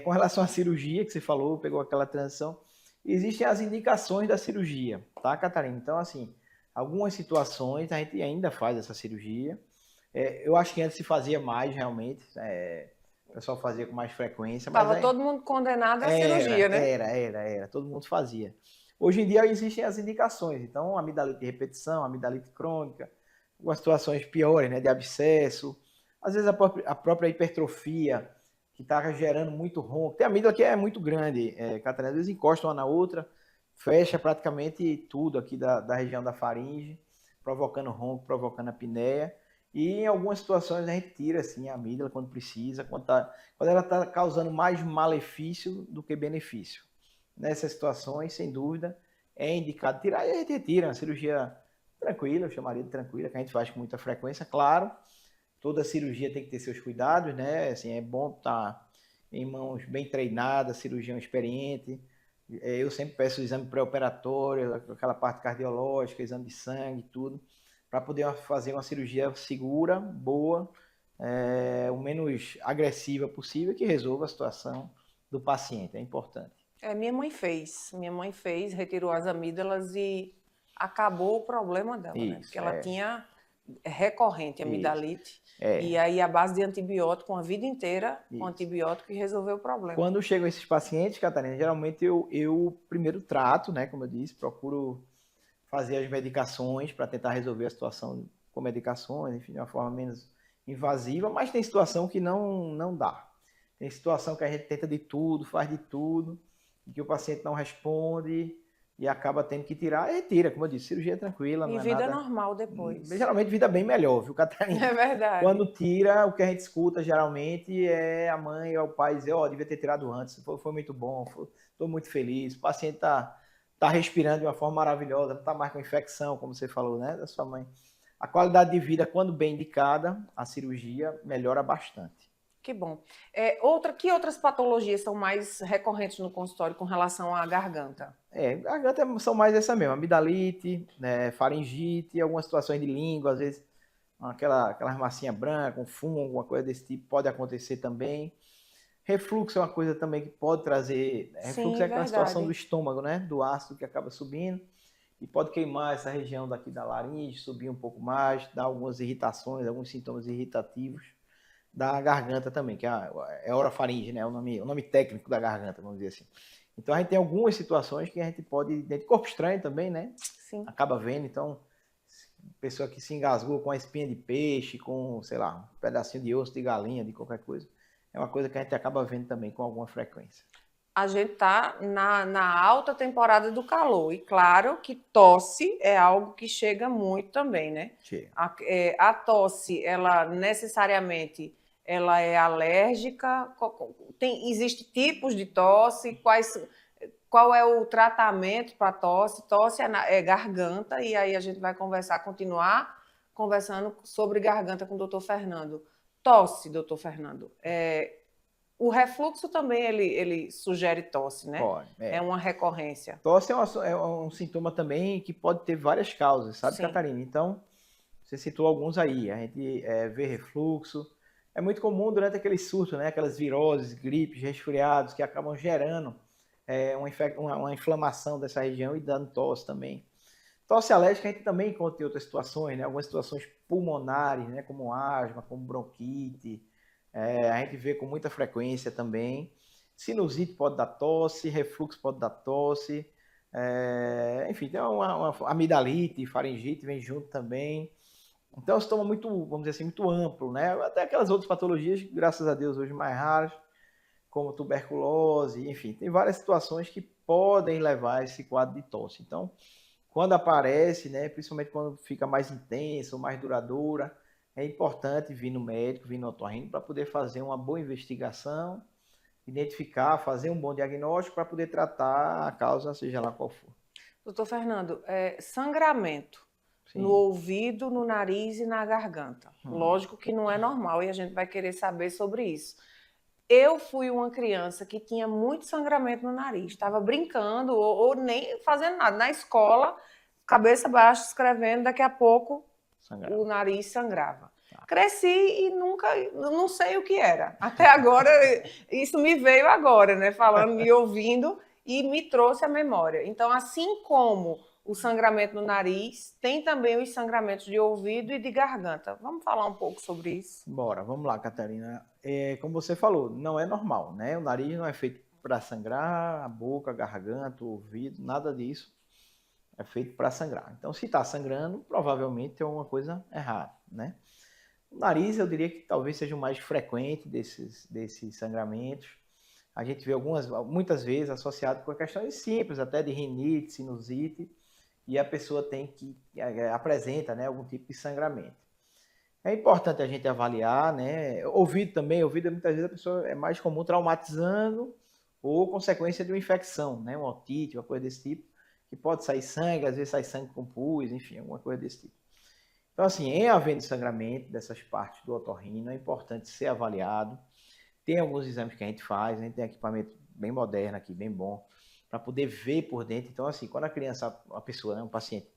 Com relação à cirurgia, que você falou, pegou aquela transição, existem as indicações da cirurgia, tá, Catarina? Então, assim, Algumas situações a gente ainda faz essa cirurgia. Eu acho que antes se fazia mais, realmente. O pessoal fazia com mais frequência. Estava todo mundo condenado à cirurgia, né? Era. Todo mundo fazia. Hoje em dia existem as indicações. Então, amidalite de repetição, amidalite crônica, algumas situações piores, né, de abscesso. Às vezes a própria hipertrofia, que está gerando muito ronco. Tem amígdala que é muito grande, Catarina. Às vezes encosta uma na outra, fecha praticamente tudo aqui da região da faringe, provocando ronco, provocando apneia. E em algumas situações a gente tira assim, a amígdala quando precisa, quando ela está causando mais malefício do que benefício. Nessas situações, sem dúvida, é indicado tirar e a gente retira. Uma cirurgia tranquila, eu chamaria de tranquila, que a gente faz com muita frequência, claro. Toda cirurgia tem que ter seus cuidados, né? Assim, é bom estar em mãos bem treinadas, cirurgião experiente. Eu sempre peço o exame pré-operatório, aquela parte cardiológica, exame de sangue, tudo, para poder fazer uma cirurgia segura, boa, o menos agressiva possível, que resolva a situação do paciente. É importante. Minha mãe fez, retirou as amígdalas e acabou o problema dela, né? Porque ela tinha recorrente amidalite. E aí a base de antibiótico a vida inteira, com antibiótico, e resolveu o problema. Quando chegam esses pacientes, Catarina, geralmente eu primeiro trato, né, como eu disse, procuro fazer as medicações para tentar resolver a situação com medicações, enfim, de uma forma menos invasiva, mas tem situação que não dá. Tem situação que a gente tenta de tudo, faz de tudo, e que o paciente não responde e acaba tendo que tirar, e retira, como eu disse, cirurgia tranquila. E vida normal depois. Geralmente vida bem melhor, viu, Catarina? É verdade. Quando tira, o que a gente escuta geralmente é a mãe ou o pai dizer, devia ter tirado antes, foi muito bom, estou muito feliz, o paciente está respirando de uma forma maravilhosa, não está mais com infecção, como você falou, né, da sua mãe. A qualidade de vida, quando bem indicada, a cirurgia melhora bastante. Que bom. Que outras patologias são mais recorrentes no consultório com relação à garganta? Garganta são mais essa mesmo, amidalite, né, faringite, algumas situações de língua, às vezes aquela massinha branca, um fumo, alguma coisa desse tipo, pode acontecer também. Refluxo é uma coisa também que pode trazer. Refluxo é aquela situação do estômago, né, do ácido que acaba subindo e pode queimar essa região daqui da laringe, subir um pouco mais, dar algumas irritações, alguns sintomas irritativos da garganta também, que é orofaringe, né? O nome técnico da garganta, vamos dizer assim. Então a gente tem algumas situações que a gente pode, dentro de corpo estranho também, né? Sim. Acaba vendo, então, pessoa que se engasgou com a espinha de peixe, com, sei lá, um pedacinho de osso de galinha, de qualquer coisa, é uma coisa que a gente acaba vendo também com alguma frequência. A gente está na alta temporada do calor, e claro que tosse é algo que chega muito também, né? Chega. A tosse, ela necessariamente ela é alérgica? Existe tipos de tosse? Qual é o tratamento para tosse? Tosse é garganta, e aí a gente vai continuar conversando sobre garganta com o doutor Fernando. Tosse, doutor Fernando. O refluxo também ele sugere tosse, né? Pode. É uma recorrência. Tosse é um sintoma também que pode ter várias causas, sabe, Catarina? Então, você citou alguns aí. A gente vê refluxo. É muito comum durante aquele surto, né? Aquelas viroses, gripes, resfriados que acabam gerando uma inflamação dessa região e dando tosse também. Tosse alérgica a gente também encontra em outras situações, né? Algumas situações pulmonares, né? Como asma, como bronquite. A gente vê com muita frequência também. Sinusite pode dar tosse, refluxo pode dar tosse. Enfim, tem uma amidalite, faringite vem junto também. Então, é um sintoma muito, vamos dizer assim, muito amplo, né? Até aquelas outras patologias, graças a Deus, hoje mais raras, como tuberculose, enfim, tem várias situações que podem levar a esse quadro de tosse. Então, quando aparece, né, principalmente quando fica mais intensa ou mais duradoura, é importante vir no médico, vir no otorrino, para poder fazer uma boa investigação, identificar, fazer um bom diagnóstico para poder tratar a causa, seja lá qual for. Doutor Fernando, sangramento. Sim. No ouvido, no nariz e na garganta. Lógico que não é normal e a gente vai querer saber sobre isso. Eu fui uma criança que tinha muito sangramento no nariz, estava brincando ou nem fazendo nada. Na escola, cabeça baixa, escrevendo, daqui a pouco o nariz sangrava. Cresci e não sei o que era. Até agora, isso me veio agora, né? Falando, me ouvindo, e me trouxe a memória. Então, assim como o sangramento no nariz, tem também os sangramentos de ouvido e de garganta. Vamos falar um pouco sobre isso? Bora, vamos lá, Catarina. Como você falou, não é normal, né? O nariz não é feito para sangrar, a boca, a garganta, o ouvido, nada disso é feito para sangrar. Então, se está sangrando, provavelmente tem alguma coisa errada, né? O nariz, eu diria que talvez seja o mais frequente desses sangramentos. A gente vê muitas vezes associado com questões simples, até de rinite, sinusite, e a pessoa apresenta, né, algum tipo de sangramento. É importante a gente avaliar, né? Ouvido muitas vezes a pessoa é mais comum traumatizando ou consequência de uma infecção, né? Uma otite, uma coisa desse tipo, que pode sair sangue, às vezes sai sangue com pus, enfim, alguma coisa desse tipo. Então, assim, em havendo sangramento dessas partes do otorrino, é importante ser avaliado. Tem alguns exames que a gente faz, a gente tem equipamento bem moderno aqui, bem bom, para poder ver por dentro. Então, assim, quando a pessoa, né, um paciente,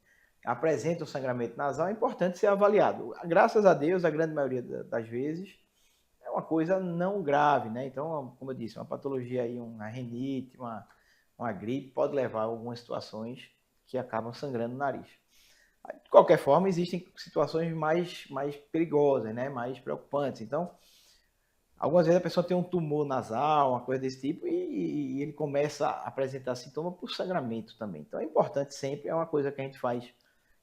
apresenta o sangramento nasal, é importante ser avaliado. Graças a Deus, a grande maioria das vezes, é uma coisa não grave, né? Então, como eu disse, uma patologia aí, uma rinite, uma gripe, pode levar a algumas situações que acabam sangrando no nariz. De qualquer forma, existem situações mais perigosas, né? Mais preocupantes. Então, algumas vezes a pessoa tem um tumor nasal, uma coisa desse tipo, e ele começa a apresentar sintomas por sangramento também. Então, é importante sempre, é uma coisa que a gente faz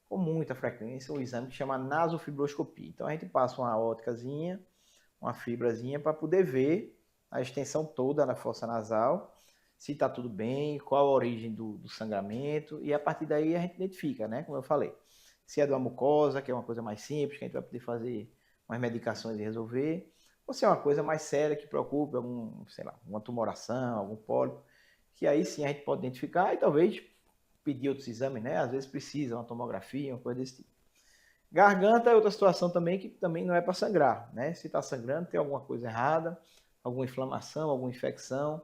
com muita frequência, um exame que chama nasofibroscopia. Então, a gente passa uma óticazinha, uma fibrazinha, para poder ver a extensão toda da fossa nasal, se está tudo bem, qual a origem do sangramento, e a partir daí a gente identifica, né, como eu falei. Se é de uma mucosa, que é uma coisa mais simples, que a gente vai poder fazer umas medicações e resolver, ou se é uma coisa mais séria que preocupa, uma tumoração, algum pólipo, que aí sim a gente pode identificar e talvez pedir outros exames, né? Às vezes precisa uma tomografia, uma coisa desse tipo. Garganta é outra situação também que também não é para sangrar, né? Se está sangrando, tem alguma coisa errada, alguma inflamação, alguma infecção.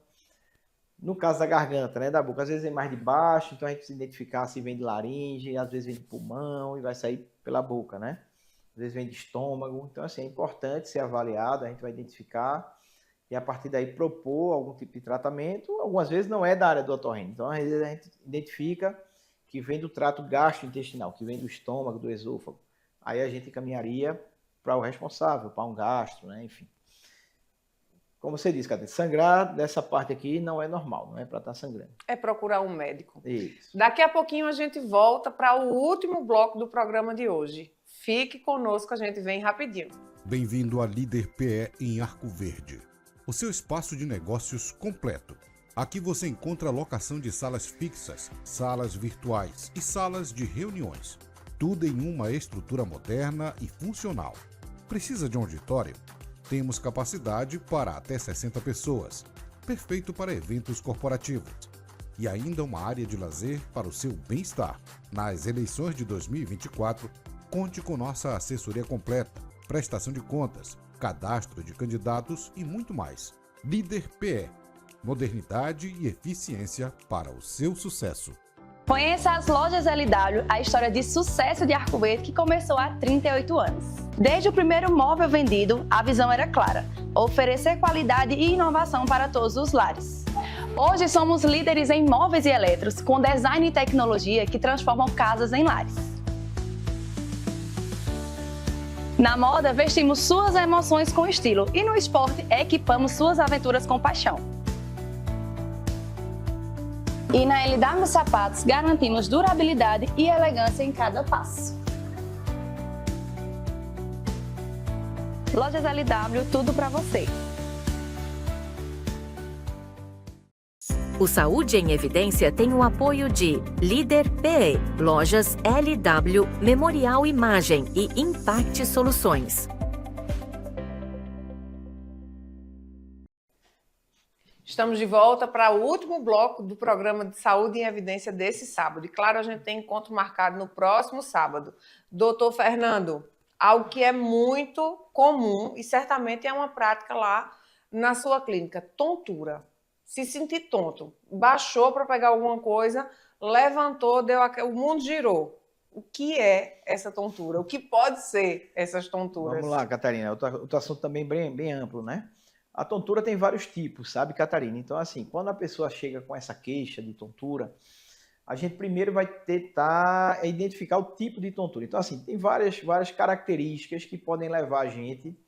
No caso da garganta, né, da boca, às vezes vem mais de baixo, então a gente precisa identificar se vem de laringe, às vezes vem de pulmão e vai sair pela boca, né? Às vezes vem de estômago, então assim, é importante ser avaliado, a gente vai identificar e a partir daí propor algum tipo de tratamento. Algumas vezes não é da área do otorrino, então às vezes a gente identifica que vem do trato gastrointestinal, que vem do estômago, do esôfago. Aí a gente encaminharia para o responsável, para um gastro, né, enfim. Como você disse, Catarina, sangrar dessa parte aqui não é normal, não é para estar sangrando. É procurar um médico. Isso. Daqui a pouquinho a gente volta para o último bloco do programa de hoje. Fique conosco, a gente vem rapidinho. Bem-vindo à Líder PE em Arco Verde, o seu espaço de negócios completo. Aqui você encontra locação de salas fixas, salas virtuais e salas de reuniões. Tudo em uma estrutura moderna e funcional. Precisa de um auditório? Temos capacidade para até 60 pessoas, perfeito para eventos corporativos. E ainda uma área de lazer para o seu bem-estar. Nas eleições de 2024, conte com nossa assessoria completa, prestação de contas, cadastro de candidatos e muito mais. Líder PE, modernidade e eficiência para o seu sucesso. Conheça as lojas LW, a história de sucesso de Arco Verde que começou há 38 anos. Desde o primeiro móvel vendido, a visão era clara: oferecer qualidade e inovação para todos os lares. Hoje somos líderes em móveis e eletros, com design e tecnologia que transformam casas em lares. Na moda, vestimos suas emoções com estilo e no esporte, equipamos suas aventuras com paixão. E na LW Sapatos, garantimos durabilidade e elegância em cada passo. Lojas LW, tudo para você. O Saúde em Evidência tem o apoio de Líder PE, Lojas LW, Memorial Imagem e Impact Soluções. Estamos de volta para o último bloco do programa de Saúde em Evidência desse sábado. E claro, a gente tem encontro marcado no próximo sábado. Doutor Fernando, algo que é muito comum e certamente é uma prática lá na sua clínica, tontura. Se sentir tonto, baixou para pegar alguma coisa, levantou, o mundo girou. O que é essa tontura? O que pode ser essas tonturas? Vamos lá, Catarina. Outro assunto também bem amplo, né? A tontura tem vários tipos, sabe, Catarina? Então, assim, quando a pessoa chega com essa queixa de tontura, a gente primeiro vai tentar identificar o tipo de tontura. Então, assim, tem várias características que podem levar a gente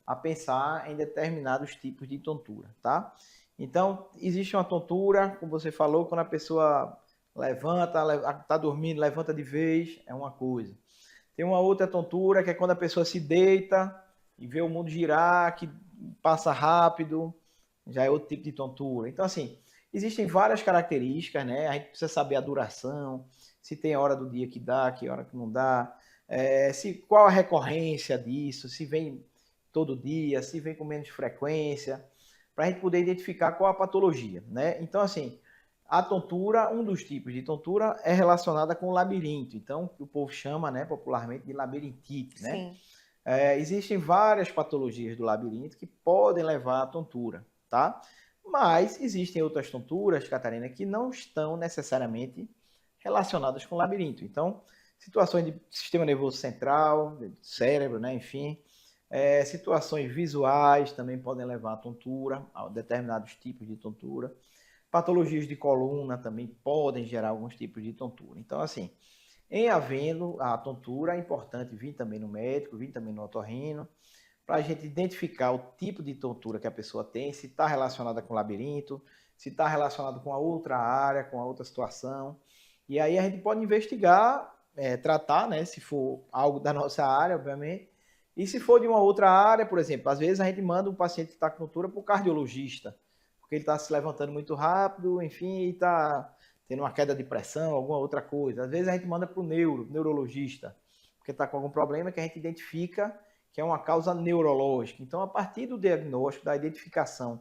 a pensar em determinados tipos de tontura, tá? Então, existe uma tontura, como você falou, quando a pessoa levanta, está dormindo, levanta de vez, é uma coisa. Tem uma outra tontura que é quando a pessoa se deita e vê o mundo girar, que passa rápido, já é outro tipo de tontura. Então, assim, existem várias características, né? A gente precisa saber a duração, se tem hora do dia que dá, que hora que não dá, qual a recorrência disso, se vem todo dia, se vem com menos frequência, para a gente poder identificar qual a patologia, né? Então, assim, a tontura, um dos tipos de tontura é relacionada com o labirinto. Então, o povo chama, né, popularmente de labirintite, né? Sim. Existem várias patologias do labirinto que podem levar à tontura, tá? Mas existem outras tonturas, Catarina, que não estão necessariamente relacionadas com o labirinto. Então, situações de sistema nervoso central, cérebro, né, enfim, situações visuais também podem levar à tontura, a determinados tipos de tontura. Patologias de coluna também podem gerar alguns tipos de tontura. Então, assim, em havendo a tontura, é importante vir também no médico, vir também no otorrino, para a gente identificar o tipo de tontura que a pessoa tem, se está relacionada com o labirinto, se está relacionado com a outra área, com a outra situação. E aí a gente pode investigar, tratar, né, se for algo da nossa área, obviamente. E se for de uma outra área, por exemplo, às vezes a gente manda um paciente que está com tontura para o cardiologista, porque ele está se levantando muito rápido, enfim, e está tendo uma queda de pressão, alguma outra coisa. Às vezes a gente manda para o neurologista, porque está com algum problema que a gente identifica que é uma causa neurológica. Então, a partir do diagnóstico, da identificação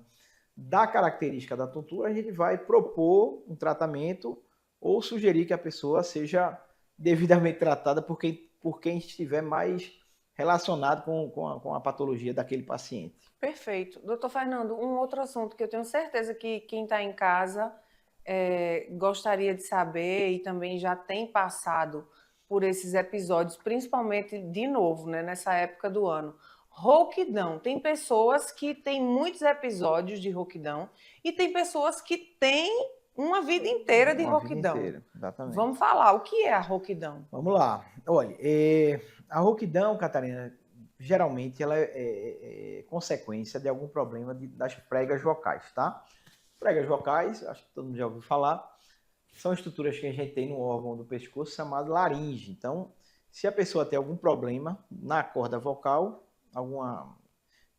da característica da tontura, a gente vai propor um tratamento ou sugerir que a pessoa seja devidamente tratada por quem estiver mais relacionado com a patologia daquele paciente. Perfeito. Doutor Fernando, um outro assunto que eu tenho certeza que quem está em casa gostaria de saber e também já tem passado por esses episódios, principalmente, de novo, né, nessa época do ano. Rouquidão. Tem pessoas que têm muitos episódios de rouquidão e tem pessoas que têm uma vida inteira de rouquidão. Vida inteira, exatamente. Vamos falar, o que é a rouquidão? Vamos lá. Olha, a rouquidão, Catarina, geralmente ela é consequência de algum problema das pregas vocais, tá? Pregas vocais, acho que todo mundo já ouviu falar, são estruturas que a gente tem no órgão do pescoço chamado laringe. Então, se a pessoa tem algum problema na corda vocal, alguma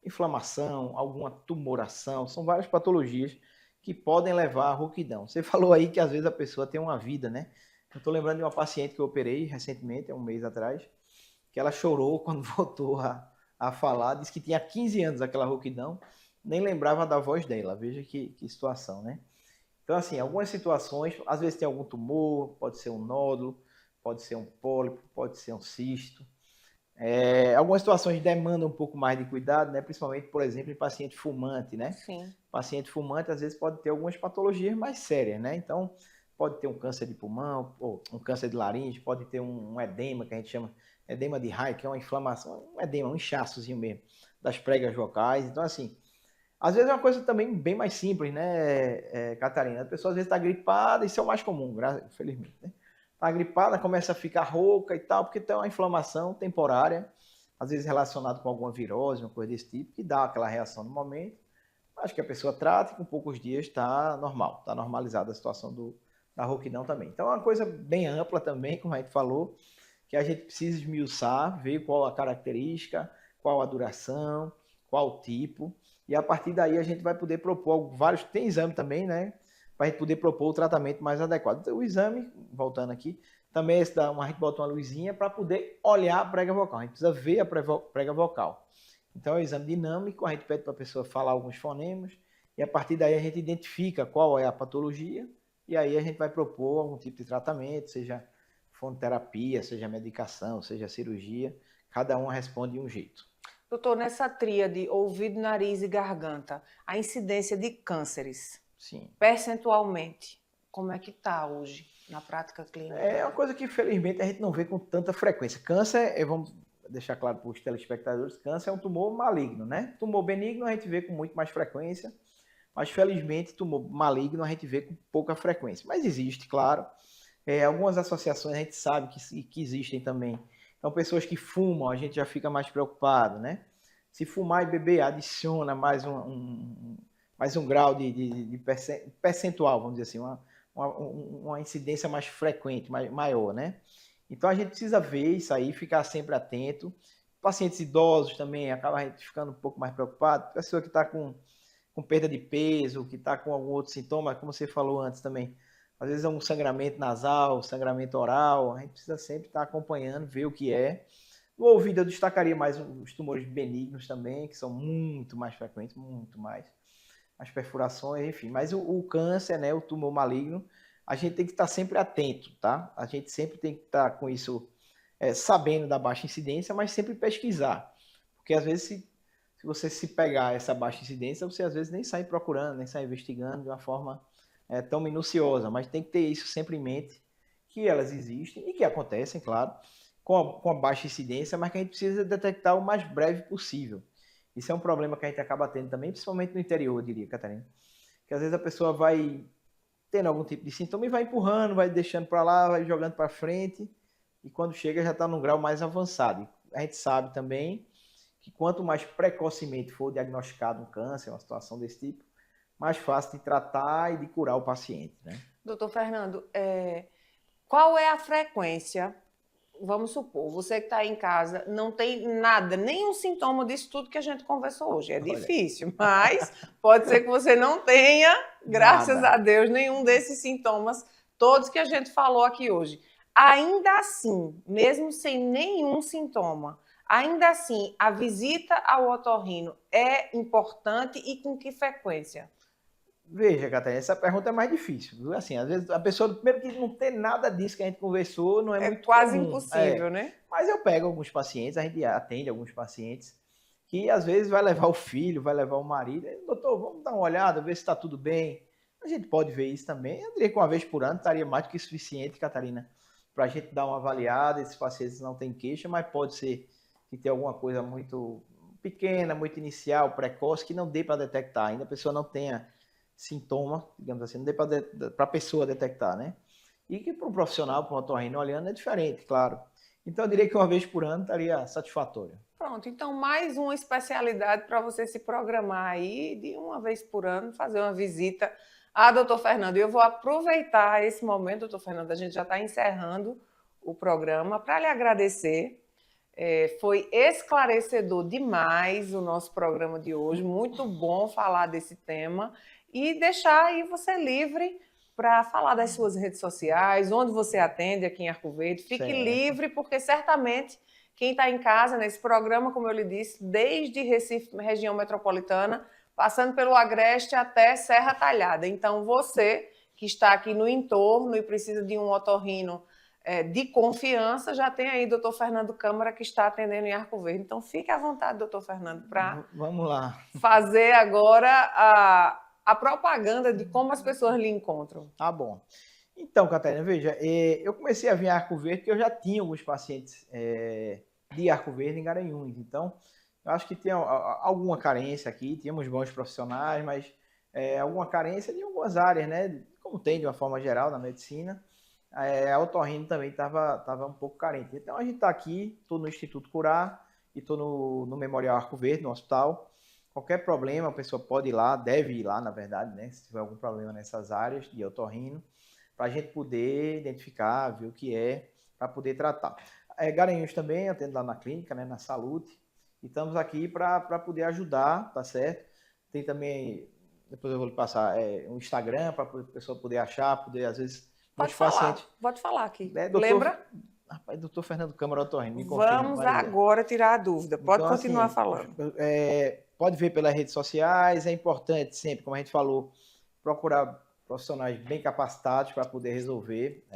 inflamação, alguma tumoração, são várias patologias que podem levar à rouquidão. Você falou aí que às vezes a pessoa tem uma vida, né? Eu estou lembrando de uma paciente que eu operei recentemente, há um mês atrás, que ela chorou quando voltou a falar, disse que tinha 15 anos aquela rouquidão, nem lembrava da voz dela. Veja que situação, né? Então, assim, algumas situações, às vezes tem algum tumor, pode ser um nódulo, pode ser um pólipo, pode ser um cisto. Algumas situações demandam um pouco mais de cuidado, né? Principalmente, por exemplo, em paciente fumante, né? Sim. Paciente fumante, às vezes, pode ter algumas patologias mais sérias, né? Então, pode ter um câncer de pulmão, ou um câncer de laringe, pode ter um edema, que a gente chama edema de Raynaud, que é uma inflamação, um edema, um inchaçozinho mesmo, das pregas vocais. Então, assim, às vezes é uma coisa também bem mais simples, né, Catarina? A pessoa às vezes está gripada, isso é o mais comum, infelizmente, né? Está gripada, começa a ficar rouca e tal, porque tem uma inflamação temporária, às vezes relacionada com alguma virose, uma coisa desse tipo, que dá aquela reação no momento. Acho que a pessoa trata e com poucos dias está normal, está normalizada a situação da rouquidão também. Então é uma coisa bem ampla também, como a gente falou, que a gente precisa esmiuçar, ver qual a característica, qual a duração, qual o tipo. E a partir daí a gente vai poder propor vários, tem exame também, né? Para a gente poder propor o tratamento mais adequado. Então, o exame, voltando aqui, também a gente bota uma luzinha para poder olhar a prega vocal. A gente precisa ver a prega vocal. Então, é um exame dinâmico, a gente pede para a pessoa falar alguns fonemas, e a partir daí a gente identifica qual é a patologia, e aí a gente vai propor algum tipo de tratamento, seja fonoterapia, seja medicação, seja cirurgia, cada um responde de um jeito. Doutor, nessa tríade ouvido, nariz e garganta, a incidência de cânceres, sim, percentualmente, como é que está hoje na prática clínica? É uma coisa que, infelizmente, a gente não vê com tanta frequência. Câncer, vamos deixar claro para os telespectadores, câncer é um tumor maligno, né? Tumor benigno a gente vê com muito mais frequência, mas, felizmente, tumor maligno a gente vê com pouca frequência. Mas existe, claro, Algumas associações a gente sabe que existem também. Então, pessoas que fumam, a gente já fica mais preocupado, né? Se fumar e beber, adiciona mais um grau de percentual, vamos dizer assim, uma incidência mais frequente, maior, né? Então, a gente precisa ver isso aí, ficar sempre atento. Pacientes idosos também, acaba a gente ficando um pouco mais preocupado. Pessoa que está com perda de peso, que está com algum outro sintoma, como você falou antes também, às vezes é um sangramento nasal, sangramento oral, a gente precisa sempre estar acompanhando, ver o que é. No ouvido eu destacaria mais os tumores benignos também, que são muito mais frequentes, muito mais. As perfurações, enfim. Mas o câncer, né, o tumor maligno, a gente tem que estar sempre atento, tá? A gente sempre tem que estar com isso, sabendo da baixa incidência, mas sempre pesquisar. Porque às vezes se você se pegar essa baixa incidência, você às vezes nem sai procurando, nem sai investigando de uma forma tão minuciosa, mas tem que ter isso sempre em mente, que elas existem e que acontecem, claro, com a baixa incidência, mas que a gente precisa detectar o mais breve possível. Isso é um problema que a gente acaba tendo também, principalmente no interior, eu diria, Catarina. Que às vezes a pessoa vai tendo algum tipo de sintoma e vai empurrando, vai deixando para lá, vai jogando para frente, e quando chega já está num grau mais avançado. A gente sabe também que quanto mais precocemente for diagnosticado um câncer, uma situação desse tipo, mais fácil de tratar e de curar o paciente, né? Doutor Fernando, qual é a frequência? Vamos supor, você que está em casa não tem nada, nenhum sintoma disso tudo que a gente conversou hoje. É difícil, mas pode ser que você não tenha, graças a Deus, nenhum desses sintomas, todos que a gente falou aqui hoje. Ainda assim, mesmo sem nenhum sintoma, ainda assim, a visita ao otorrino é importante e com que frequência? Veja, Catarina, essa pergunta é mais difícil, viu? Assim, às vezes a pessoa, primeiro que não tem nada disso que a gente conversou, não é muito quase comum. Impossível, né? Mas eu pego alguns pacientes, a gente atende alguns pacientes, que às vezes vai levar o filho, vai levar o marido, doutor, vamos dar uma olhada, ver se está tudo bem. A gente pode ver isso também. Eu diria que uma vez por ano estaria mais do que suficiente, Catarina, para a gente dar uma avaliada. Esses pacientes não têm queixa, mas pode ser que tenha alguma coisa muito pequena, muito inicial, precoce, que não dê para detectar. Ainda a pessoa não tenha sintoma, digamos assim, não dê para a pessoa detectar, né? E que para um profissional, para um otorrino olhando, é diferente, claro. Então, eu diria que uma vez por ano estaria satisfatório. Pronto, então mais uma especialidade para você se programar aí, de uma vez por ano, fazer uma visita a doutor Fernando. E eu vou aproveitar esse momento, doutor Fernando, a gente já está encerrando o programa, para lhe agradecer. Foi esclarecedor demais o nosso programa de hoje, muito bom falar desse tema. E deixar aí você livre para falar das suas redes sociais, onde você atende aqui em Arco Verde. Fique livre, porque certamente quem está em casa nesse programa, como eu lhe disse, desde Recife, região metropolitana, passando pelo Agreste até Serra Talhada. Então, você que está aqui no entorno e precisa de um otorrino de confiança, já tem aí doutor Fernando Câmara, que está atendendo em Arco Verde. Então, fique à vontade, doutor Fernando, para vamos lá fazer agora a propaganda de como as pessoas lhe encontram. Tá bom. Então, Catarina, veja, eu comecei a vir a Arco Verde porque eu já tinha alguns pacientes de Arco Verde em Garanhuns. Então, eu acho que tem alguma carência aqui, tínhamos bons profissionais, mas alguma carência de algumas áreas, né? Como tem de uma forma geral na medicina. A otorrino também estava um pouco carente. Então, a gente está aqui, estou no Instituto Curar e estou no Memorial Arco Verde, no hospital. Qualquer problema, a pessoa pode ir lá, deve ir lá, na verdade, né? Se tiver algum problema nessas áreas de otorrino, para a gente poder identificar, ver o que é, para poder tratar. Garanhuns também, atendo lá na clínica, né, na Saúde, e estamos aqui para poder ajudar, tá certo? Tem também, depois eu vou lhe passar, um Instagram, para a pessoa poder achar, poder, às vezes, pode falar aqui. Lembra? Rapaz, doutor Fernando Câmara Otorrino, me confirma. Vamos agora tirar a dúvida, pode então, continuar assim, falando. Pode ver pelas redes sociais, é importante sempre, como a gente falou, procurar profissionais bem capacitados para poder resolver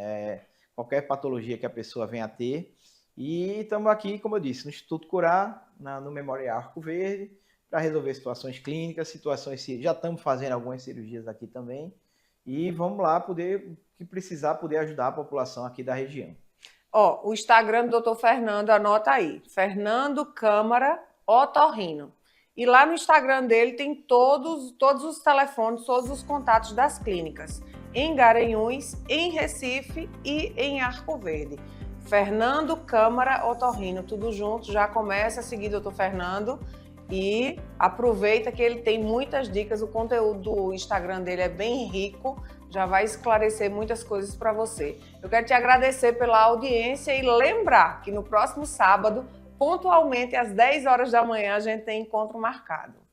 qualquer patologia que a pessoa venha a ter. E estamos aqui, como eu disse, no Instituto Curar, no Memorial Arco Verde, para resolver situações clínicas, já estamos fazendo algumas cirurgias aqui também, e vamos lá, que precisar, poder ajudar a população aqui da região. O Instagram do doutor Fernando, anota aí, Fernando Câmara Otorrino. E lá no Instagram dele tem todos os telefones, todos os contatos das clínicas. em Garanhuns, em Recife e em Arco Verde. Fernando Câmara Otorrino, tudo junto, já começa a seguir o Dr. Fernando e aproveita que ele tem muitas dicas, o conteúdo do Instagram dele é bem rico, já vai esclarecer muitas coisas para você. Eu quero te agradecer pela audiência e lembrar que no próximo sábado, pontualmente às 10 horas da manhã, a gente tem encontro marcado.